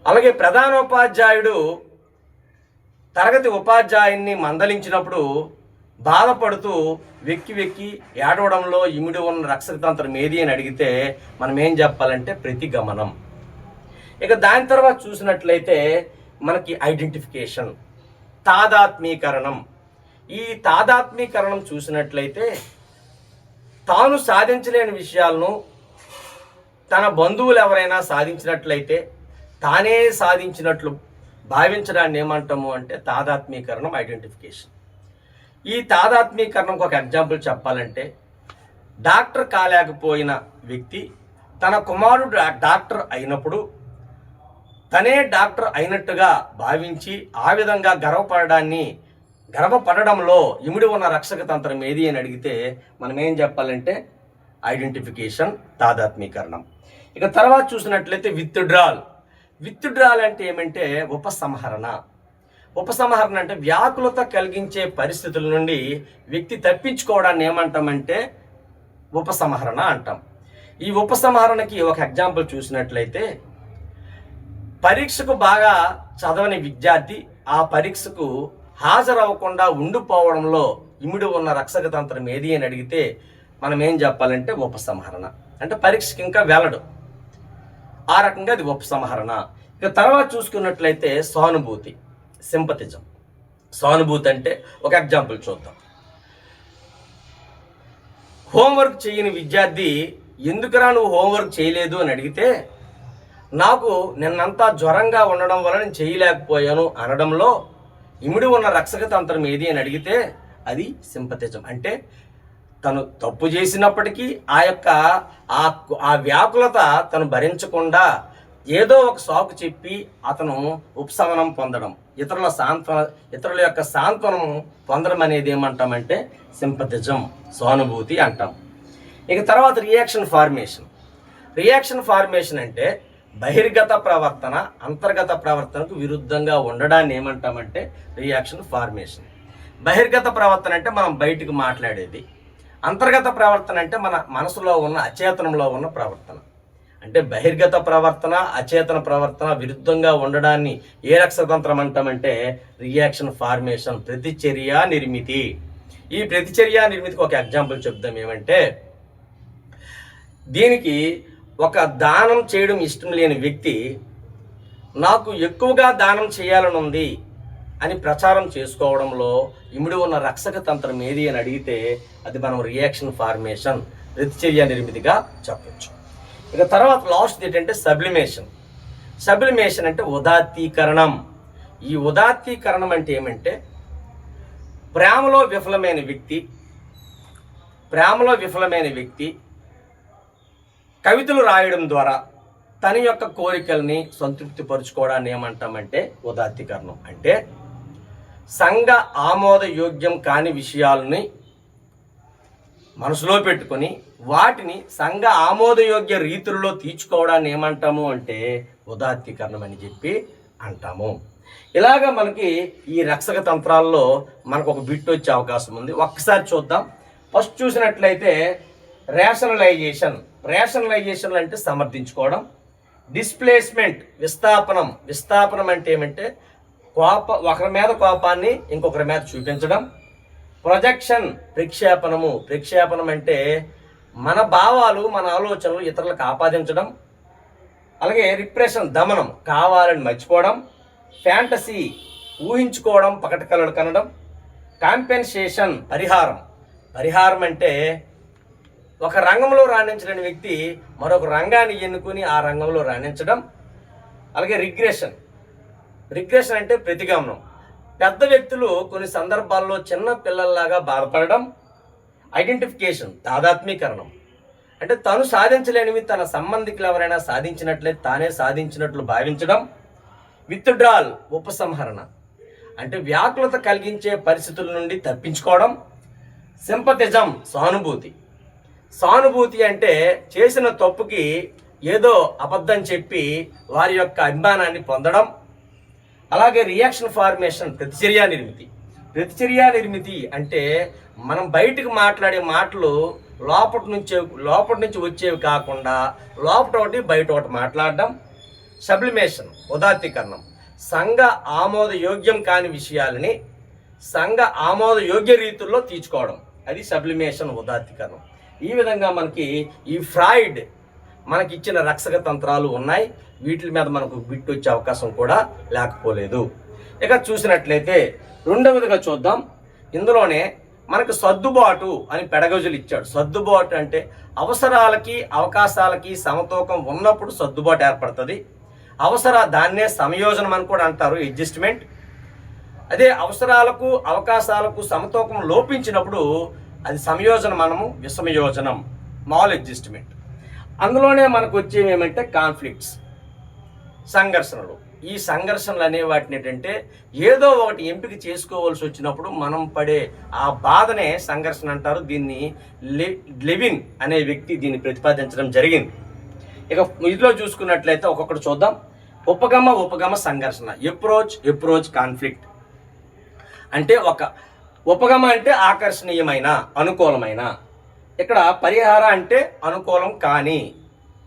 అలాగే ప్రధానోపాధ్యాయుడు తరగతి ఉపాధ్యాయున్ని మందలించినప్పుడు బాధపడుతూ వెక్కి ఏడవడంలో ఇమిడి ఉన్న రక్షక తంత్రం ఏది అని అడిగితే మనం ఏం చెప్పాలంటే ప్రతిగమనం. ఇక దాని తర్వాత చూసినట్లయితే మనకి ఐడెంటిఫికేషన్, తాదాత్మీకరణం. ఈ తాదాత్మీకరణం చూసినట్లయితే తాను సాధించలేని విషయాలను తన బంధువులు ఎవరైనా సాధించినట్లయితే తానే సాధించినట్లు భావించడాన్ని ఏమంటాము అంటే తాదాత్మీకరణం, ఐడెంటిఫికేషన్. ఈ తాదాత్మీకరణకు ఒక ఎగ్జాంపుల్ చెప్పాలంటే డాక్టర్ కాలేకపోయిన వ్యక్తి తన కుమారుడు డాక్టర్ అయినప్పుడు తనే డాక్టర్ అయినట్టుగా భావించి ఆ విధంగా గర్వపడడంలో ఇమిడి ఉన్న రక్షక తంత్రం ఏది అని అడిగితే మనం ఏం చెప్పాలంటే ఐడెంటిఫికేషన్, తాదాత్మీకరణం. ఇక తర్వాత చూసినట్లయితే విత్డ్రాల్ అంటే ఏమంటే ఉపసంహరణ అంటే వ్యాకులత కలిగించే పరిస్థితుల నుండి వ్యక్తి తప్పించుకోవడాన్ని ఏమంటామంటే ఉపసంహరణ అంటాం. ఈ ఉపసంహరణకి ఒక ఎగ్జాంపుల్ చూసినట్లయితే పరీక్షకు బాగా చదవని విద్యార్థి ఆ పరీక్షకు హాజరవ్వకుండా ఉండిపోవడంలో ఇమిడి ఉన్న రక్షక తంత్రం ఏది అని అడిగితే మనం ఏం చెప్పాలంటే ఉపసంహరణ. అంటే పరీక్షకి ఇంకా వెళ్ళడు, ఆ రకంగా అది ఉపసంహరణ. ఇక తర్వాత చూసుకున్నట్లయితే సానుభూతి, సింపతిజం. సానుభూతి అంటే ఒక ఎగ్జాంపుల్ చూద్దాం. హోంవర్క్ చేయని విద్యార్థి ఎందుకురా నువ్వు హోంవర్క్ చేయలేదు అని అడిగితే నాకు నిన్నంతా జ్వరంగా ఉండడం వల్ల నేను చేయలేకపోయాను అనడంలో ఇమిడి ఉన్న రక్షక తంత్రం ఏది అని అడిగితే అది సింపతిజం. అంటే తను తప్పు చేసినప్పటికీ ఆ వ్యాకులత తను భరించకుండా ఏదో ఒక సాకు చెప్పి అతను ఉపశమనం పొందడం, ఇతరుల యొక్క సాంత్వనం పొందడం అనేది ఏమంటామంటే సింపతిజం, సానుభూతి అంటాం. ఇక తర్వాత రియాక్షన్ ఫార్మేషన్ అంటే బహిర్గత ప్రవర్తన అంతర్గత ప్రవర్తనకు విరుద్ధంగా ఉండడాన్ని ఏమంటామంటే రియాక్షన్ ఫార్మేషన్. బహిర్గత ప్రవర్తన అంటే మనం బయటికి మాట్లాడేది, అంతర్గత ప్రవర్తన అంటే మన మనసులో ఉన్న అచేతనంలో ఉన్న ప్రవర్తన. అంటే బహిర్గత ప్రవర్తన, అచేతన ప్రవర్తన విరుద్ధంగా ఉండడాన్ని ఏ రక్షతంత్రం అంటామంటే రియాక్షన్ ఫార్మేషన్, ప్రతిచర్య నిర్మితి. ఈ ప్రతిచర్య నిర్మితికి ఒక ఎగ్జాంపుల్ చెప్దాం. ఏమంటే దీనికి ఒక దానం చేయడం ఇష్టం లేని వ్యక్తి నాకు ఎక్కువగా దానం చేయాలని ఉంది అని ప్రచారం చేసుకోవడంలో ఇమిడి ఉన్న రక్షక తంత్రం ఏది అని అడిగితే అది మనం రియాక్షన్ ఫార్మేషన్, ప్రతిచర్య నిర్మితిగా చెప్పచ్చు. ఇక తర్వాత లాస్ట్ ఏంటంటే సబ్లిమేషన్. సబ్లిమేషన్ అంటే ఉదాత్తీకరణం. ఈ ఉదాత్తీకరణం అంటే ఏమంటే ప్రేమలో విఫలమైన వ్యక్తి కవితలు రాయడం ద్వారా తన యొక్క కోరికల్ని సంతృప్తి పరుచుకోవడాన్ని ఏమంటామంటే ఉదాత్తీకరణం. అంటే సంఘ ఆమోదయోగ్యం కాని విషయాలని మనసులో పెట్టుకొని వాటిని సంఘ ఆమోదయోగ్య రీతుల్లో తీర్చుకోవడాన్ని ఏమంటాము అంటే ఉదాత్తీకరణం అని చెప్పి అంటాము. ఇలాగా మనకి ఈ రక్షక తంత్రాల్లో మనకు ఒక బిట్ వచ్చే అవకాశం ఉంది. ఒక్కసారి చూద్దాం. ఫస్ట్ చూసినట్లయితే రేషనలైజేషన్ అంటే సమర్థించుకోవడం. డిస్ప్లేస్మెంట్ విస్థాపనం అంటే ఏమంటే ఒకరి మీద కోపాన్ని ఇంకొకరి మీద చూపించడం. ప్రొజెక్షన్ ప్రక్షేపణం అంటే మన భావాలు, మన ఆలోచనలు ఇతరులకు ఆపాదించడం. అలాగే రిప్రెషన్ దమనం, కావాలని మర్చిపోవడం. ఫ్యాంటసీ ఊహించుకోవడం, పకట కలలు కనడం. కాంపెన్సేషన్ పరిహారం అంటే ఒక రంగంలో రాణించలేని వ్యక్తి మరొక రంగాన్ని ఎన్నుకుని ఆ రంగంలో రాణించడం. అలాగే రిగ్రెషన్ అంటే ప్రతిగమనం. పెద్ద వ్యక్తులు కొన్ని సందర్భాల్లో చిన్న పిల్లల్లాగా బాధపడడం. ఐడెంటిఫికేషన్ తాదాత్మీకరణం అంటే తను సాధించలేనివి తన సంబంధికులు ఎవరైనా సాధించినట్లయితే తానే సాధించినట్లు భావించడం. విత్డ్రాల్ ఉపసంహరణ అంటే వ్యాకులత కలిగించే పరిస్థితుల నుండి తప్పించుకోవడం. సింపతిజం సానుభూతి అంటే చేసిన తప్పుకి ఏదో అబద్ధం చెప్పి వారి యొక్క అభిమానాన్ని పొందడం. అలాగే రియాక్షన్ ఫార్మేషన్ ప్రతిచర్య నిర్మితి అంటే మనం బయటకు మాట్లాడే మాటలు లోపటి నుంచి వచ్చేవి కాకుండా లోపట ఒకటి బయట ఒకటి మాట్లాడడం. సబ్లిమేషన్ ఉదాత్తీకరణం సంఘ ఆమోదయోగ్యం కాని విషయాలని సంఘ ఆమోదయోగ్య రీతుల్లో తీర్చుకోవడం, అది సబ్లిమేషన్ ఉదాత్తీకరణం. ఈ విధంగా మనకి ఈ ఫ్రాయిడ్ మనకి ఇచ్చిన రక్షక తంత్రాలు ఉన్నాయి. వీటి మీద మనకు బిట్ వచ్చే అవకాశం కూడా లేకపోలేదు. ఇక చూసినట్లయితే రెండవదిగా చూద్దాం. ఇందులోనే మనకు సర్దుబాటు అని పెడగజులు ఇచ్చాడు. సర్దుబాటు అంటే అవసరాలకి అవకాశాలకి సమతూకం ఉన్నప్పుడు సర్దుబాటు ఏర్పడుతుంది. దాన్నే సంయోజనం అని కూడా అంటారు, అడ్జస్ట్మెంట్. అదే అవసరాలకు అవకాశాలకు సమతూకం లోపించినప్పుడు అది సంయోజనం, విషమయోజనం, మాల్ అడ్జస్ట్మెంట్. అందులోనే మనకు వచ్చేవి ఏమంటే కాన్ఫ్లిక్ట్స్, సంఘర్షణలు. ఈ సంఘర్షణలు అనే వాటిని ఏంటంటే ఏదో ఒకటి ఎంపిక చేసుకోవాల్సి వచ్చినప్పుడు మనం పడే ఆ బాధనే సంఘర్షణ అంటారు. దీన్ని లెవిన్ అనే వ్యక్తి దీన్ని ప్రతిపాదించడం జరిగింది. ఇక ఇందులో చూసుకున్నట్లయితే ఒక్కొక్కటి చూద్దాం. ఉపగమ సంఘర్షణ, ఎప్రోచ్ కాన్ఫ్లిక్ట్. అంటే ఉపగమ అంటే ఆకర్షణీయమైన, అనుకూలమైన. ఇక్కడ పరిహార అంటే అనుకూలం కానీ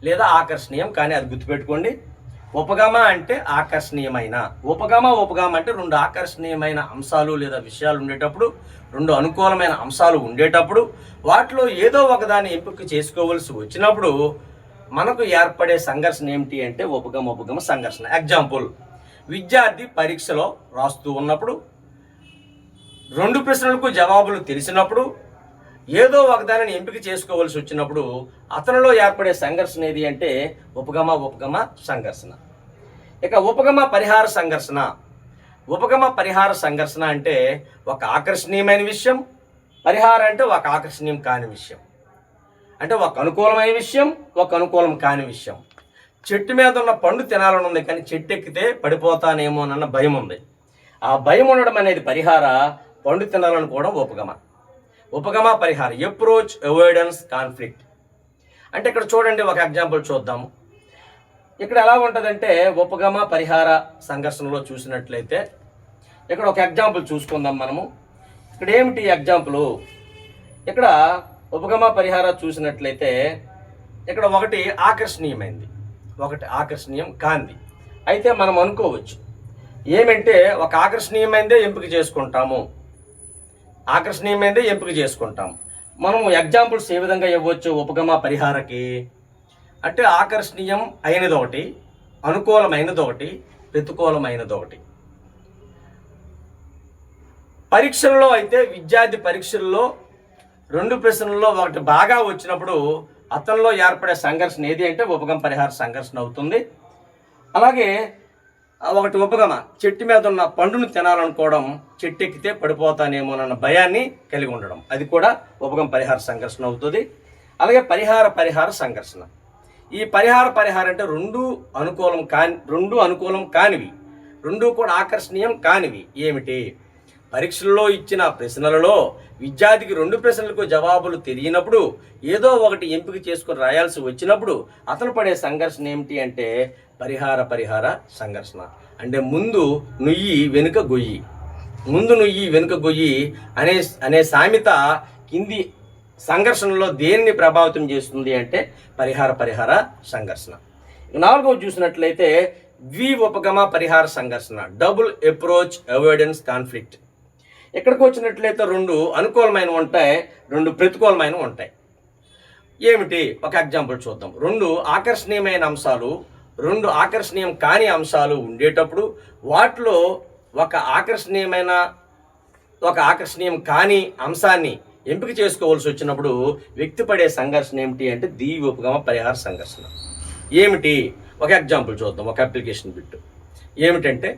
లేదా ఆకర్షణీయం కానీ, అది గుర్తుపెట్టుకోండి. ఉపగమ అంటే ఆకర్షణీయమైన. ఉపగమ అంటే రెండు ఆకర్షణీయమైన అంశాలు లేదా విషయాలు ఉండేటప్పుడు, రెండు అనుకూలమైన అంశాలు ఉండేటప్పుడు వాటిలో ఏదో ఒకదాన్ని ఎంపిక చేసుకోవలసి వచ్చినప్పుడు మనకు ఏర్పడే సంఘర్షణ ఏమిటి అంటే ఉపగమ సంఘర్షణ. ఎగ్జాంపుల్, విద్యార్థి పరీక్షలో రాస్తూ ఉన్నప్పుడు 2 ప్రశ్నలకు జవాబులు తెలిసినప్పుడు ఏదో ఒకదానిని ఎంపిక చేసుకోవాల్సి వచ్చినప్పుడు అతనిలో ఏర్పడే సంఘర్షణ ఏది అంటే ఉపగమ సంఘర్షణ. ఇక ఉపగమ పరిహార సంఘర్షణ అంటే ఒక ఆకర్షణీయమైన విషయం, పరిహార అంటే ఒక ఆకర్షణీయం కాని విషయం. అంటే ఒక అనుకూలమైన విషయం, ఒక అనుకూలం కాని విషయం. చెట్టు మీద ఉన్న పండు తినాలని ఉంది కానీ చెట్టు ఎక్కితే పడిపోతానేమోనన్న భయం ఉంది. ఆ భయం ఉండడం అనేది పరిహార, పండు తినాలనుకోవడం ఉపగమ పరిహార. Approach, avoidance, conflict. అంటే ఇక్కడ చూడండి, ఒక ఎగ్జాంపుల్ చూద్దాము. ఇక్కడ ఎలా ఉంటుందంటే ఉపగమ పరిహార సంఘర్షణలో చూసినట్లయితే ఇక్కడ ఒక ఎగ్జాంపుల్ చూసుకుందాం మనము. ఇక్కడ ఏమిటి ఎగ్జాంపుల్? ఇక్కడ ఉపగమ పరిహార చూసినట్లయితే ఇక్కడ ఒకటి ఆకర్షణీయమైంది, ఒకటి ఆకర్షణీయం కాంది. అయితే మనం అనుకోవచ్చు ఏమంటే ఒక ఆకర్షణీయమైందే ఎంపిక చేసుకుంటాము, ఆకర్షణీయమైనదే ఎంపిక చేసుకుంటాము. మనము ఎగ్జాంపుల్స్ ఏ విధంగా ఇవ్వచ్చు ఉపగమ పరిహారకి అంటే ఆకర్షణీయం అయినది ఒకటి, అనుకూలమైనది ఒకటి, ప్రతికూలమైనది ఒకటి. పరీక్షల్లో అయితే విద్యార్థి పరీక్షల్లో 2 ప్రశ్నల్లో ఒకటి బాగా వచ్చినప్పుడు అతనిలో ఏర్పడే సంఘర్షణ ఏది అంటే ఉపగమ పరిహార సంఘర్షణ అవుతుంది. అలాగే ఒకటి ఉపగమ చెట్టు మీద ఉన్న పండును తినాలనుకోవడం, చెట్టు ఎక్కితే పడిపోతానేమోనన్న భయాన్ని కలిగి ఉండడం, అది కూడా ఉపగమ పరిహార సంఘర్షణ అవుతుంది. అలాగే పరిహార సంఘర్షణ. ఈ పరిహార అంటే రెండు అనుకూలం కానివి, రెండు కూడా ఆకర్షణీయం కానివి. ఏమిటి? పరీక్షల్లో ఇచ్చిన ప్రశ్నలలో విద్యార్థికి 2 ప్రశ్నలకు జవాబులు తెలియనప్పుడు ఏదో ఒకటి ఎంపిక చేసుకుని రాయాల్సి వచ్చినప్పుడు అతను పడే సంఘర్షణ ఏమిటి అంటే పరిహార సంఘర్షణ. అంటే ముందు నుయ్యి వెనుక గొయ్యి, ముందు నుయ్యి వెనుక గొయ్యి అనే సామెత కింది సంఘర్షణలో దేనిని ప్రభావితం చేస్తుంది అంటే పరిహార సంఘర్షణ. 4వ చూసినట్లయితే ద్విఉపగమ పరిహార సంఘర్షణ, డబుల్ అప్రోచ్ అవాయిడెన్స్ కాన్ఫ్లిక్ట్. ఇక్కడికి వచ్చినట్లయితే 2 అనుకూలమైనవి ఉంటాయి, 2 ప్రతికూలమైనవి ఉంటాయి. ఏమిటి? ఒక ఎగ్జాంపుల్ చూద్దాం. 2 ఆకర్షణీయమైన అంశాలు, 2 ఆకర్షణీయం కాని అంశాలు ఉండేటప్పుడు వాటిలో ఒక ఆకర్షణీయం కాని అంశాన్ని ఎంపిక చేసుకోవాల్సి వచ్చినప్పుడు వ్యక్తి పడే సంఘర్షణ ఏమిటి అంటే ద్విఉపగమ పరిహార సంఘర్షణ. ఏమిటి? ఒక ఎగ్జాంపుల్ చూద్దాం, ఒక అప్లికేషన్ బిట్. ఏమిటంటే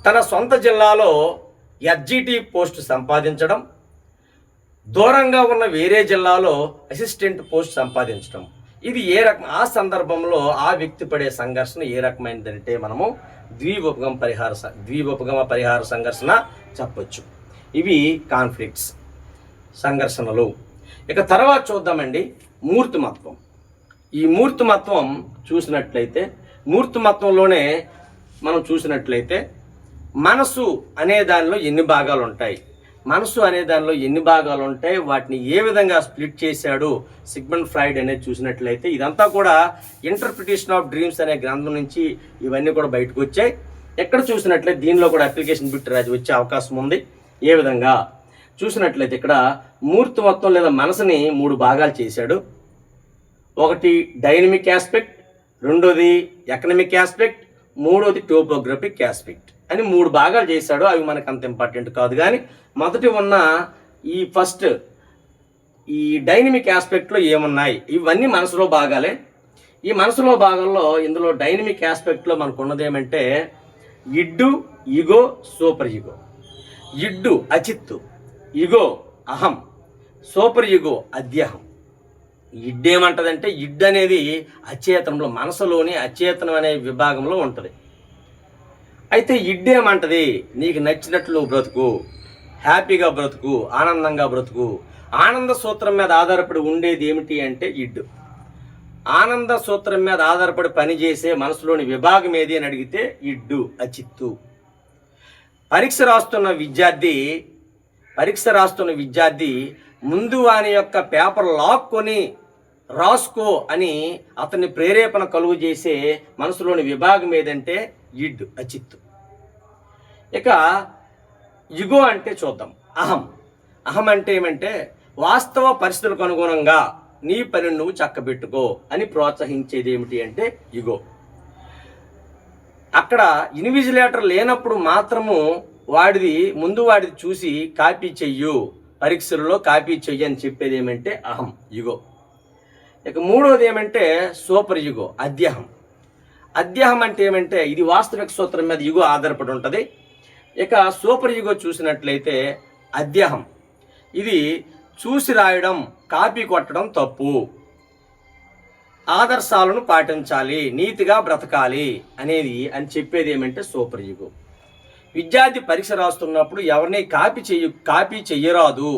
తన సొంత జిల్లాలో ఎస్జిటి పోస్ట్ సంపాదించడం, దూరంగా ఉన్న వేరే జిల్లాలో అసిస్టెంట్ పోస్ట్ సంపాదించడం. ఇది ఏ రకం ఆ సందర్భంలో ఆ వ్యక్తి పడే సంఘర్షణ ఏ రకమైనదంటే మనము ద్విఉపగమ పరిహార సంఘర్షణ చెప్పొచ్చు. ఇవి కాన్ఫ్లిక్ట్స్, సంఘర్షణలు. ఇక తర్వాత చూద్దామండి మూర్తిమత్వం. ఈ మూర్తిమత్వం చూసినట్లయితే మూర్తిమత్వంలోనే మనం చూసినట్లయితే మనసు అనే దానిలో ఎన్ని భాగాలు ఉంటాయి, వాటిని ఏ విధంగా స్ప్లిట్ చేశాడు సిగ్మండ్ ఫ్రాయిడ్ అనేది చూసినట్లయితే ఇదంతా కూడా ఇంటర్ప్రిటేషన్ ఆఫ్ డ్రీమ్స్ అనే గ్రంథం నుంచి ఇవన్నీ కూడా బయటకు వచ్చాయి. ఎక్కడ చూసినట్లయితే దీనిలో కూడా అప్లికేషన్ బిట్ రాజు వచ్చే అవకాశం ఉంది. ఏ విధంగా చూసినట్లయితే ఇక్కడ మూర్తిమత్వం లేదా మనసుని 3 భాగాలు చేశాడు. ఒకటి డైనమిక్ ఆస్పెక్ట్, రెండోది ఎకనమిక్ ఆస్పెక్ట్, మూడోది టోపోగ్రఫిక్ ఆస్పెక్ట్ అని 3 భాగాలు చేశాడు. అవి మనకు అంత ఇంపార్టెంట్ కాదు. కానీ మొదటి ఉన్న ఈ డైనమిక్ ఆస్పెక్ట్లో ఏమున్నాయి, ఇవన్నీ మనసులో భాగాలే. ఈ మనసులో భాగంలో ఇందులో డైనమిక్ ఆస్పెక్ట్లో మనకు ఉన్నది ఏమంటే ఇడ్డు, ఈగో, సూపర్ ఈగో. ఇడ్డు అచిత్తు, ఈగో అహం, సూపర్ ఈగో అద్యహం. ఇడ్డేమంటదంటే ఇడ్డు అనేది అచేతనంలో, మనసులోని అచేతనం అనే విభాగంలో ఉంటుంది. అయితే ఇడ్డేమంటది నీకు నచ్చినట్లు నువ్వు బ్రతుకు, హ్యాపీగా బ్రతుకు, ఆనందంగా బ్రతుకు. ఆనంద సూత్రం మీద ఆధారపడి ఉండేది ఏమిటి అంటే ఇడ్డు. ఆనంద సూత్రం మీద ఆధారపడి పనిచేసే మనసులోని విభాగం ఏది అని అడిగితే ఇడ్డు అచిత్తు. పరీక్ష రాస్తున్న విద్యార్థి ముందు వాని యొక్క పేపర్ లాక్కొని రాసుకో అని అతన్ని ప్రేరేపణ కలుగు చేసే మనసులోని విభాగం ఏదంటే ఇడ్డు అచిత్తు. ఇక ఇగో అంటే చూద్దాం. అహం అంటే ఏమంటే వాస్తవ పరిస్థితులకు అనుగుణంగా నీ పని నువ్వు చక్కబెట్టుకో అని ప్రోత్సహించేది ఏమిటి అంటే ఇగో. అక్కడ ఇన్విజిలేటర్ లేనప్పుడు మాత్రము వాడిది చూసి కాపీ చెయ్యు, పరీక్షల్లో కాపీ చెయ్యి అని చెప్పేది ఏమంటే అహం, ఇగో. ఇక మూడోది ఏమంటే సూపర్ ఇగో, అద్యహం. అద్యహం అంటే ఏమంటే ఇది వాస్తవిక సూత్రం మీద ఇగో ఆధారపడి ఉంటుంది. ఇక సూపర్ ఇగో చూసినట్లయితే అద్యహం, ఇది చూసి రాయడం, కాపీ కొట్టడం తప్పు, ఆదర్శాలను పాటించాలి, నీతిగా బ్రతకాలి అని చెప్పేది ఏమంటే సూపర్ ఇగో. విద్యార్థి పరీక్ష రాస్తున్నప్పుడు ఎవరిని కాపీ చెయ్యరాదు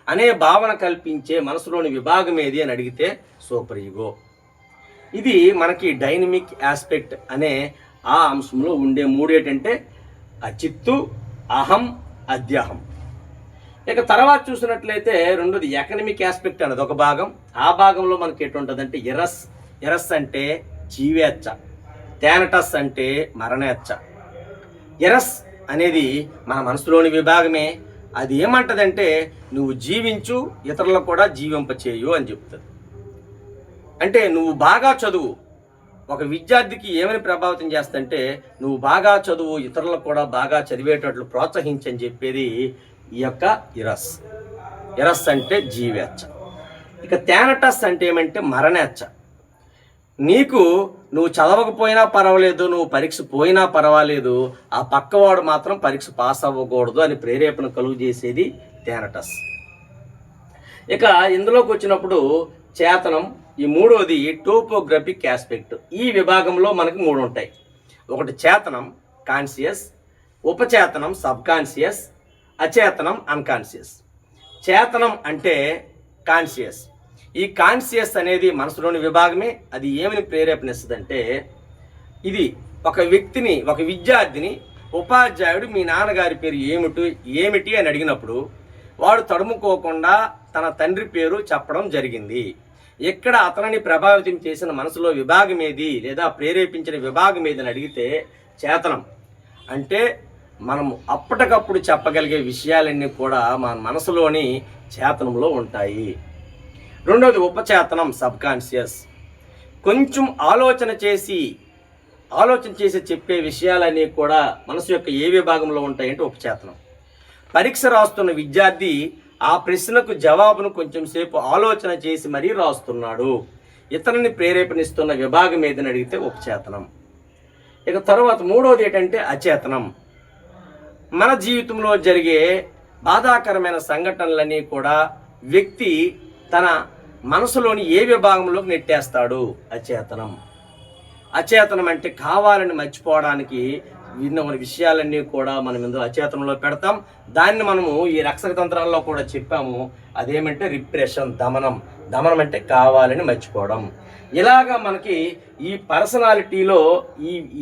అనే భావన కల్పించే మనసులోని విభాగం ఏది అని అడిగితే సూపర్ ఇగో. ఇది మనకి డైనమిక్ ఆస్పెక్ట్ అనే ఆ అంశంలో ఉండే 3 ఏంటంటే అచిత్తు, అహం, అద్యహం. ఇక తర్వాత చూసినట్లయితే రెండోది ఎకనమిక్ ఆస్పెక్ట్ అనేది ఒక భాగం. ఆ భాగంలో మనకి ఎటువంటి అంటే ఎరస్ అంటే జీవేచ్ఛ, థానటస్ అంటే మరణేచ్ఛ. ఎరస్ అనేది మన మనసులోని విభాగమే. అది ఏమంటదంటే నువ్వు జీవించు, ఇతరులకు కూడా జీవింపచేయు అని చెప్తుంది. అంటే నువ్వు బాగా చదువు. ఒక విద్యార్థికి ఏమని ప్రభావితం చేస్తంటే నువ్వు బాగా చదువు, ఇతరులకు కూడా బాగా చదివేటట్లు ప్రోత్సహించని చెప్పేది ఈ యొక్క ఎరస్ అంటే జీవేచ్ఛ. ఇక థానటస్ అంటే ఏమంటే మరణేచ్ఛ. నువ్వు చదవకపోయినా పర్వాలేదు, నువ్వు పరీక్ష పోయినా పర్వాలేదు, ఆ పక్కవాడు మాత్రం పరీక్ష పాస్ అవ్వకూడదు అని ప్రేరేపణ కలుగు చేసేది థానటస్. ఇక ఇందులోకి వచ్చినప్పుడు చేతనం, ఈ మూడోది టోపోగ్రఫిక్ ఆస్పెక్ట్. ఈ విభాగంలో మనకి మూడు ఉంటాయి. ఒకటి చేతనం కాన్షియస్, ఉపచేతనం సబ్ కాన్షియస్, అచేతనం అన్కాన్షియస్. చేతనం అంటే కాన్షియస్. ఈ కాన్షియస్ అనేది మనసులోని విభాగమే. అది ఏమని ప్రేరేపణిస్తుందంటే ఇది ఒక వ్యక్తిని, ఒక విద్యార్థిని ఉపాధ్యాయుడు మీ నాన్నగారి పేరు ఏమిటి అని అడిగినప్పుడు వాడు తడుముకోకుండా తన తండ్రి పేరు చెప్పడం జరిగింది. ఇక్కడ అతనిని ప్రభావితం చేసిన మనసులో విభాగం ఏది లేదా ప్రేరేపించిన విభాగం ఏది అని అడిగితే చేతనం. అంటే మనము అప్పటికప్పుడు చెప్పగలిగే విషయాలన్నీ కూడా మన మనసులోని చేతనంలో ఉంటాయి. రెండోది ఉపచేతనం సబ్ కాన్షియస్. కొంచెం ఆలోచన చేసి చెప్పే విషయాలన్నీ కూడా మనసు యొక్క ఏ విభాగంలో ఉంటాయంటే ఉపచేతనం. పరీక్ష రాస్తున్న విద్యార్థి ఆ ప్రశ్నకు జవాబును కొంచెం సేపు ఆలోచన చేసి మరీ రాస్తున్నాడు. ఇతరుని ప్రేరేపణిస్తున్న విభాగం ఏదని అడిగితే ఉపచేతనం. ఇక తర్వాత మూడోది ఏంటంటే అచేతనం. మన జీవితంలో జరిగే బాధాకరమైన సంఘటనలన్నీ కూడా వ్యక్తి తన మనసులోని ఏ విభాగంలోకి నెట్టేస్తాడు? అచేతనం. అచేతనం అంటే కావాలని మర్చిపోవడానికి విన్న విషయాలన్నీ కూడా మనం ఇందులో అచేతనంలో పెడతాం. దాన్ని మనము ఈ రక్షక తంత్రాల్లో కూడా చెప్పాము. అదేమంటే రిప్రెషన్, దమనం అంటే కావాలని మర్చిపోవడం. ఇలాగా మనకి ఈ పర్సనాలిటీలో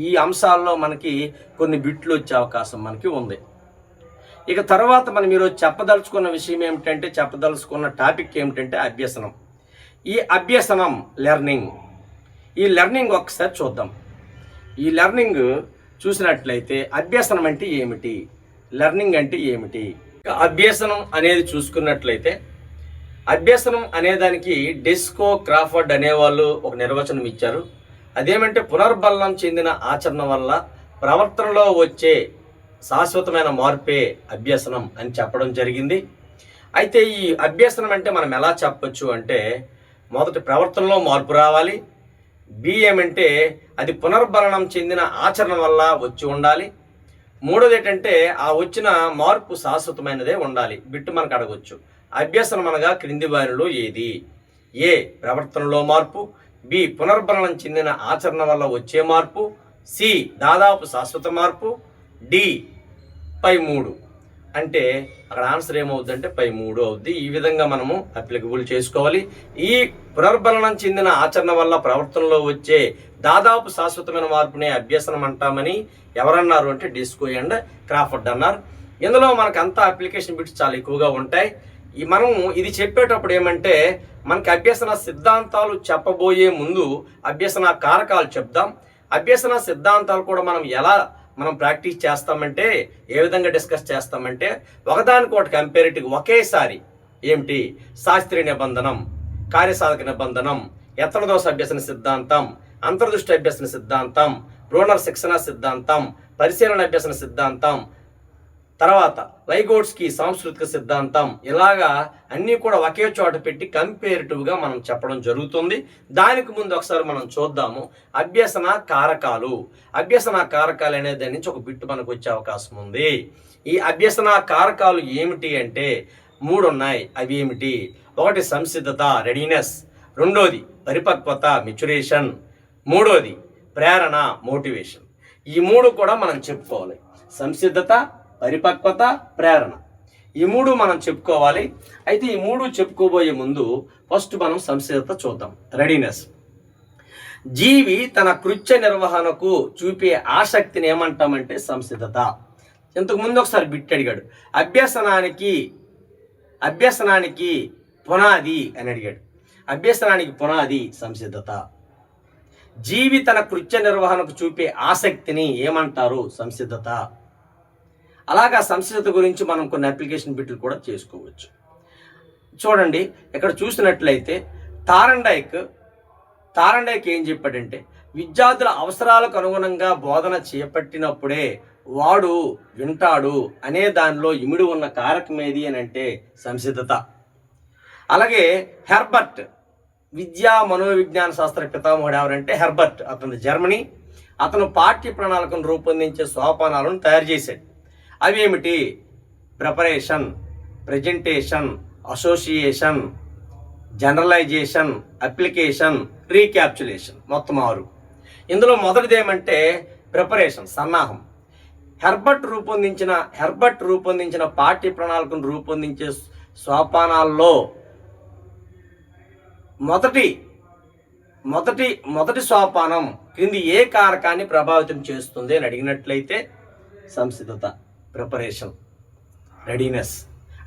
ఈ అంశాల్లో మనకి కొన్ని బిట్లు వచ్చే అవకాశం మనకి ఉంది. ఇక తర్వాత మనం ఈరోజు చెప్పదలుచుకున్న విషయం ఏమిటంటే, చెప్పదలుచుకున్న టాపిక్ ఏమిటంటే అభ్యసనం. ఈ అభ్యసనం లెర్నింగ్. ఈ లెర్నింగ్ ఒకసారి చూద్దాం. ఈ లెర్నింగ్ చూసినట్లయితే అభ్యసనం అంటే ఏమిటి, లెర్నింగ్ అంటే ఏమిటి? అభ్యసనం అనేది చూసుకున్నట్లయితే అభ్యసనం అనేదానికి డెస్కో క్రాఫర్డ్ అనేవాళ్ళు ఒక నిర్వచనం ఇచ్చారు. అదేమంటే పునర్బలం చెందిన ఆచరణ వల్ల ప్రవర్తనలో వచ్చే శాశ్వతమైన మార్పే అభ్యసనం అని చెప్పడం జరిగింది. అయితే ఈ అభ్యసనం అంటే మనం ఎలా చెప్పొచ్చు అంటే, మొదటి ప్రవర్తనలో మార్పు రావాలి. బి ఏమంటే అది పునర్బలనం చెందిన ఆచరణ వల్ల వచ్చి ఉండాలి. మూడోది ఏంటంటే ఆ వచ్చిన మార్పు శాశ్వతమైనదే ఉండాలి. బిట్టు మనకు అడగొచ్చు, అభ్యసనం అనగా క్రింది వారిలో ఏది? ఏ ప్రవర్తనలో మార్పు, బి పునర్బలనం చెందిన ఆచరణ వల్ల వచ్చే మార్పు, సి దాదాపు శాశ్వత మార్పు, డి పై 3. అంటే అక్కడ ఆన్సర్ ఏమవుద్దంటే పై 3 అవుద్ది. ఈ విధంగా మనము అప్లికబుల్ చేసుకోవాలి. ఈ పునర్బలనం చెందిన ఆచరణ వల్ల ప్రవర్తనలో వచ్చే దాదాపు శాశ్వతమైన మార్పునే అభ్యసనం అంటామని ఎవరన్నారు అంటే డెస్కో అండ్ క్రాఫర్డ్ అన్నారు. ఇందులో మనకు అంతా అప్లికేషన్ బిట్స్ చాలా ఎక్కువగా ఉంటాయి. మనం ఇది చెప్పేటప్పుడు ఏమంటే మనకి అభ్యసన సిద్ధాంతాలు చెప్పబోయే ముందు అభ్యసన కారకాలు చెప్దాం. అభ్యసన సిద్ధాంతాలు కూడా మనం ప్రాక్టీస్ చేస్తామంటే ఏ విధంగా డిస్కస్ చేస్తామంటే ఒకదానికొకటి కంపారిటివ్ ఒకేసారి ఏమిటి శాస్త్రీయ నిబంధనం, కార్యసాధక నిబంధనం, యత్నదోష అభ్యసన సిద్ధాంతం, అంతర్దృష్టి అభ్యసన సిద్ధాంతం, బ్రోనర్ శిక్షణ సిద్ధాంతం, పరిశీలన అభ్యసన సిద్ధాంతం, తర్వాత లైగోట్స్కి సాంస్కృతిక సిద్ధాంతం, ఇలాగా అన్నీ కూడా ఒకే చోట పెట్టి కంపేరిటివ్గా మనం చెప్పడం జరుగుతుంది. దానికి ముందు ఒకసారి మనం చూద్దాము అభ్యసన కారకాలు. అభ్యసన కారకాలు అనే దాని నుంచి ఒక బిట్టు మనకు వచ్చే అవకాశం ఉంది. ఈ అభ్యసన కారకాలు ఏమిటి అంటే 3 ఉన్నాయి. అవి ఏమిటి? ఒకటి సంసిద్ధత, రెడీనెస్. రెండోది పరిపక్వత, మెచ్యురేషన్. మూడోది ప్రేరణ, మోటివేషన్. ఈ 3 కూడా మనం చెప్పుకోవాలి. సంసిద్ధత, పరిపక్వత, ప్రేరణ, ఈ 3 మనం చెప్పుకోవాలి. అయితే ఈ 3 చెప్పుకోబోయే ముందు ఫస్ట్ మనం సంసిద్ధత చూద్దాం. రెడీనెస్. జీవి తన కృత్య నిర్వహణకు చూపే ఆసక్తిని ఏమంటామంటే సంసిద్ధత. ఇంతకు ముందు ఒకసారి బిట్ అడిగాడు, అభ్యసనానికి అభ్యసనానికి పునాది అని అడిగాడు. అభ్యసనానికి పునాది సంసిద్ధత. జీవి తన కృత్య నిర్వహణకు చూపే ఆసక్తిని ఏమంటారు? సంసిద్ధత. అలాగా సంసిద్ధత గురించి మనం కొన్ని అప్లికేషన్ బిట్లు కూడా చేసుకోవచ్చు. చూడండి, ఇక్కడ చూసినట్లయితే తారండైక్ ఏం చెప్పాడంటే, విద్యార్థుల అవసరాలకు అనుగుణంగా బోధన చేపట్టినప్పుడే వాడు వింటాడు అనే దానిలో ఇమిడి ఉన్న కారకం ఏది అని అంటే సంసిద్ధత. అలాగే హెర్బర్ట్, విద్యా మనోవిజ్ఞాన శాస్త్ర పితామహుడు ఎవరంటే హెర్బర్ట్. అతను జర్మనీ. అతను పాఠ్య ప్రణాళికను రూపొందించే సోపానాలను తయారు చేశాడు. అవి ఏమిటి? Preparation, presentation, association, generalisation, application, recapitulation. మొత్తం 6. ఇందులో మొదటిది ఏమంటే ప్రిపరేషన్, సన్నాహం. హెర్బర్ట్ రూపొందించిన పాఠ్య ప్రణాళికను రూపొందించే సోపానాల్లో మొదటి సోపానం క్రింది ఏ కారకాన్ని ప్రభావితం చేస్తుంది అని అడిగినట్లయితే సంసిద్ధత, ప్రిపరేషన్, రెడీనెస్.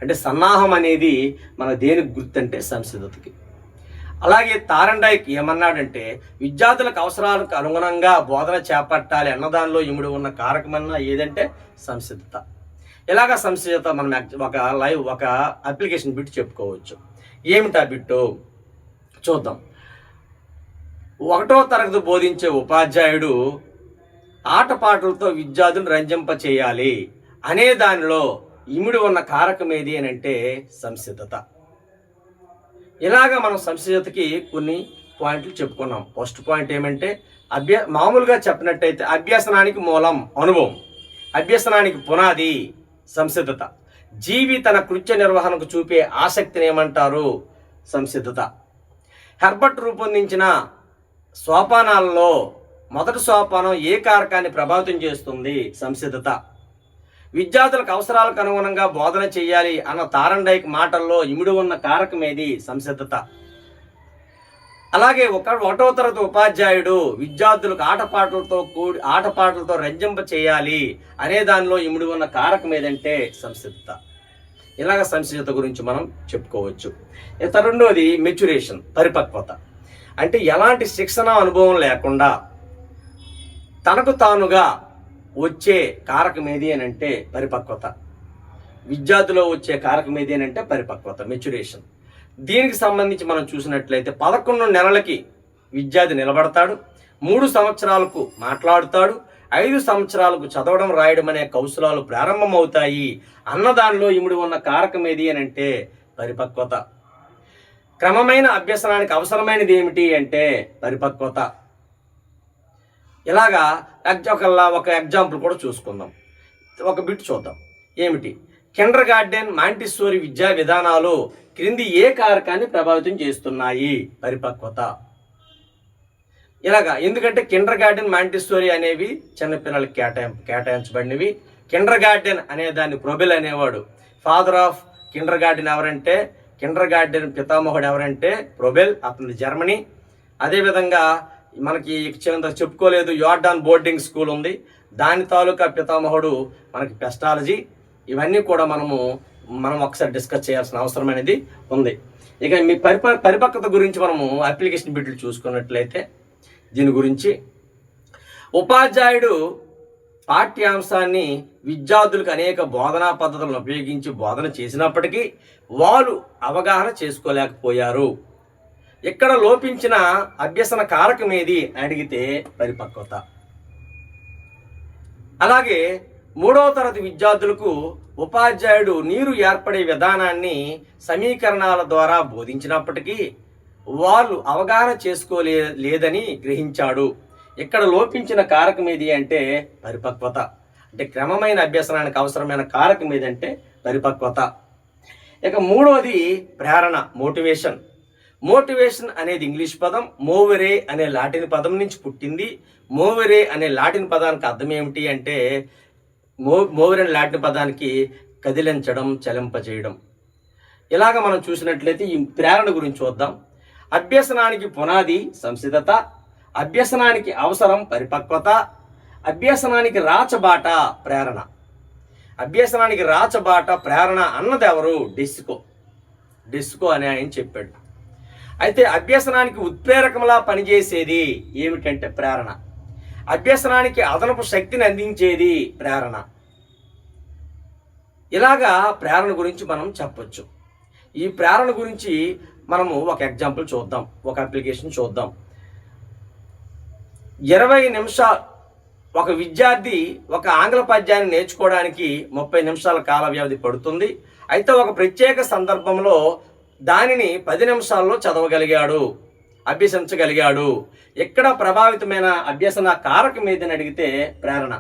అంటే సన్నాహం అనేది మన దేనికి గుర్తంటే సంసిద్ధతకి. అలాగే తారండైక్ ఏమన్నాడంటే, విద్యార్థులకు అవసరాలకు అనుగుణంగా బోధన చేపట్టాలి అన్నదానిలో ఇముడు ఉన్న కారకమన్నా ఏదంటే సంసిద్ధత. ఇలాగా సంసిద్ధత మనం ఒక అప్లికేషన్ బిట్ చెప్పుకోవచ్చు. ఏమిటా బిట్టు చూద్దాం. 1వ తరగతి బోధించే ఉపాధ్యాయుడు ఆటపాటలతో విద్యార్థులను రంజింప చేయాలి అనే దానిలో ఇమిడి ఉన్న కారకం ఏది అని అంటే సంసిద్ధత. ఇలాగా మనం సంసిద్ధతకి కొన్ని పాయింట్లు చెప్పుకున్నాం. ఫస్ట్ పాయింట్ ఏమంటే మామూలుగా చెప్పినట్టయితే అభ్యసనానికి మూలం అనుభవం, అభ్యసనానికి పునాది సంసిద్ధత. జీవి తన కృత్య నిర్వహణకు చూపే ఆసక్తిని ఏమంటారు? సంసిద్ధత. హెర్బర్ట్ రూపొందించిన సోపానాలలో మొదటి సోపానం ఏ కారకాన్ని ప్రభావితం చేస్తుంది? సంసిద్ధత. విద్యార్థులకు అవసరాలకు అనుగుణంగా బోధన చేయాలి అన్న తారండైక్ మాటల్లో ఇమిడి ఉన్న కారకం ఏది? సంసిద్ధత. అలాగే 1వ తరగతి ఉపాధ్యాయుడు విద్యార్థులకు ఆటపాటలతో రంజింప చేయాలి అనే దానిలో ఇమిడి ఉన్న కారకం ఏదంటే సంసిద్ధత. ఇలాగ సంసిద్ధత గురించి మనం చెప్పుకోవచ్చు. రెండోది మెచ్యురేషన్, పరిపక్వత. అంటే ఎలాంటి శిక్షణ అనుభవం లేకుండా తనకు తానుగా వచ్చే కారకం ఏది అని అంటే పరిపక్వత. విద్యార్థిలో వచ్చే కారకం ఏది అని అంటే పరిపక్వత, మెచ్యురేషన్. దీనికి సంబంధించి మనం చూసినట్లయితే 11 నెలలకి విద్యార్థి నిలబడతాడు, 3 సంవత్సరాలకు మాట్లాడుతాడు, 5 సంవత్సరాలకు చదవడం రాయడం అనే కౌశలాలు ప్రారంభమవుతాయి అన్నదానిలో ఇముడి ఉన్న కారకం ఏది అని అంటే పరిపక్వత. క్రమమైన అభ్యసనానికి అవసరమైనది ఏమిటి అంటే పరిపక్వత. ఇలాగా ఒక ఎగ్జాంపుల్ కూడా చూసుకుందాం. ఒక బిట్ చూద్దాం. ఏమిటి? కిండర్ గార్డెన్, మాంటిస్సోరీ విద్యా విధానాలు క్రింది ఏ కారకాన్ని ప్రభావితం చేస్తున్నాయి? పరిపక్వత. ఇలాగా ఎందుకంటే కిండర్ గార్డెన్, మాంటిస్సోరీ అనేవి చిన్నపిల్లలకి కేటాయించబడినవి. కిండర్ గార్డెన్ అనే దాన్ని ప్రొబెల్ అనేవాడు. ఫాదర్ ఆఫ్ కిండర్ గార్డెన్ ఎవరంటే, కిండర్ గార్డెన్ పితామహుడు ఎవరంటే ప్రొబెల్. అతని జర్మనీ. అదేవిధంగా మనకి చెప్పుకోలేదు, యోర్డాన్ బోర్డింగ్ స్కూల్ ఉంది, దాని తాలూకా పితామహుడు మనకి పెస్టాలజీ. ఇవన్నీ కూడా మనం ఒకసారి డిస్కస్ చేయాల్సిన అవసరం అనేది ఉంది. ఇక మీ పరిపక్వత గురించి మనము అప్లికేషన్ బిట్లు చూసుకున్నట్లయితే దీని గురించి ఉపాధ్యాయుడు పాఠ్యాంశాన్ని విద్యార్థులకు అనేక బోధనా పద్ధతులను ఉపయోగించి బోధన చేసినప్పటికీ వాళ్ళు అవగాహన చేసుకోలేకపోయారు. ఇక్కడ లోపించిన అభ్యసన కారకం ఏది అడిగితే పరిపక్వత. అలాగే 3వ తరగతి విద్యార్థులకు ఉపాధ్యాయుడు నీరు ఏర్పడే విధానాన్ని సమీకరణాల ద్వారా బోధించినప్పటికీ వాళ్ళు అవగాహన చేసుకోలేదని గ్రహించాడు. ఇక్కడ లోపించిన కారకం ఏది అంటే పరిపక్వత. అంటే క్రమమైన అభ్యసనానికి అవసరమైన కారకం ఏదంటే పరిపక్వత. ఇక 3వది ప్రేరణ, మోటివేషన్. మోటివేషన్ అనేది ఇంగ్లీష్ పదం, మోవెరే అనే లాటిన్ పదం నుంచి పుట్టింది. మోవెరే అనే లాటిన్ పదానికి అర్థం ఏమిటి అంటే మోవెరే అనే లాటిన్ పదానికి కదిలించడం, చలింపజేయడం. ఇలాగ మనం చూసినట్లయితే ఈ ప్రేరణ గురించి చూద్దాం. అభ్యసనానికి పునాది సంసిద్ధత, అభ్యసనానికి అవసరం పరిపక్వత, అభ్యసనానికి రాచబాట ప్రేరణ. అభ్యసనానికి రాచబాట ప్రేరణ అన్నది ఎవరు? డెస్కో. డిస్కో అని ఆయన చెప్పాడు. అయితే అభ్యసనానికి ఉత్ప్రేరకంలా పనిచేసేది ఏమిటంటే ప్రేరణ. అభ్యసనానికి అదనపు శక్తిని అందించేది ప్రేరణ. ఇలాగా ప్రేరణ గురించి మనం చెప్పొచ్చు. ఈ ప్రేరణ గురించి మనము ఒక ఎగ్జాంపుల్ చూద్దాం, ఒక అప్లికేషన్ చూద్దాం. 20 నిమిషాలు ఒక విద్యార్థి ఒక ఆంగ్ల పద్యాన్ని నేర్చుకోవడానికి 30 నిమిషాల కాల వ్యవధి పడుతుంది. అయితే ఒక ప్రత్యేక సందర్భంలో దానిని 10 నిమిషాల్లో చదవగలిగాడు, అభ్యసించగలిగాడు. ఎక్కడ ప్రభావితమైన అభ్యసన కారకం ఏదని అడిగితే ప్రేరణ.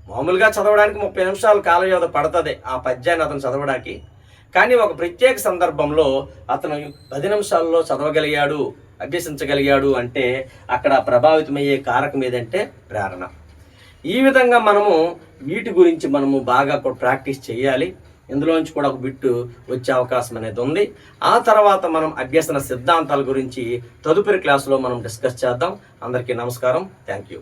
మామూలుగా చదవడానికి 30 నిమిషాల కాల వ్యవధి పడుతుంది ఆ పద్యాన్ని అతను చదవడానికి. కానీ ఒక ప్రత్యేక సందర్భంలో అతను 10 నిమిషాల్లో చదవగలిగాడు, అభ్యసించగలిగాడు అంటే అక్కడ ప్రభావితమయ్యే కారకం ఏదంటే ప్రేరణ. ఈ విధంగా మనము వీటి గురించి మనము బాగా ప్రాక్టీస్ చేయాలి. ఇందులోంచి కూడా ఒక బిట్టు వచ్చే అవకాశం అనేది ఉంది. ఆ తర్వాత మనం అభ్యసన సిద్ధాంతాల గురించి తదుపరి క్లాసులో మనం డిస్కస్ చేద్దాం. అందరికీ నమస్కారం. Thank you.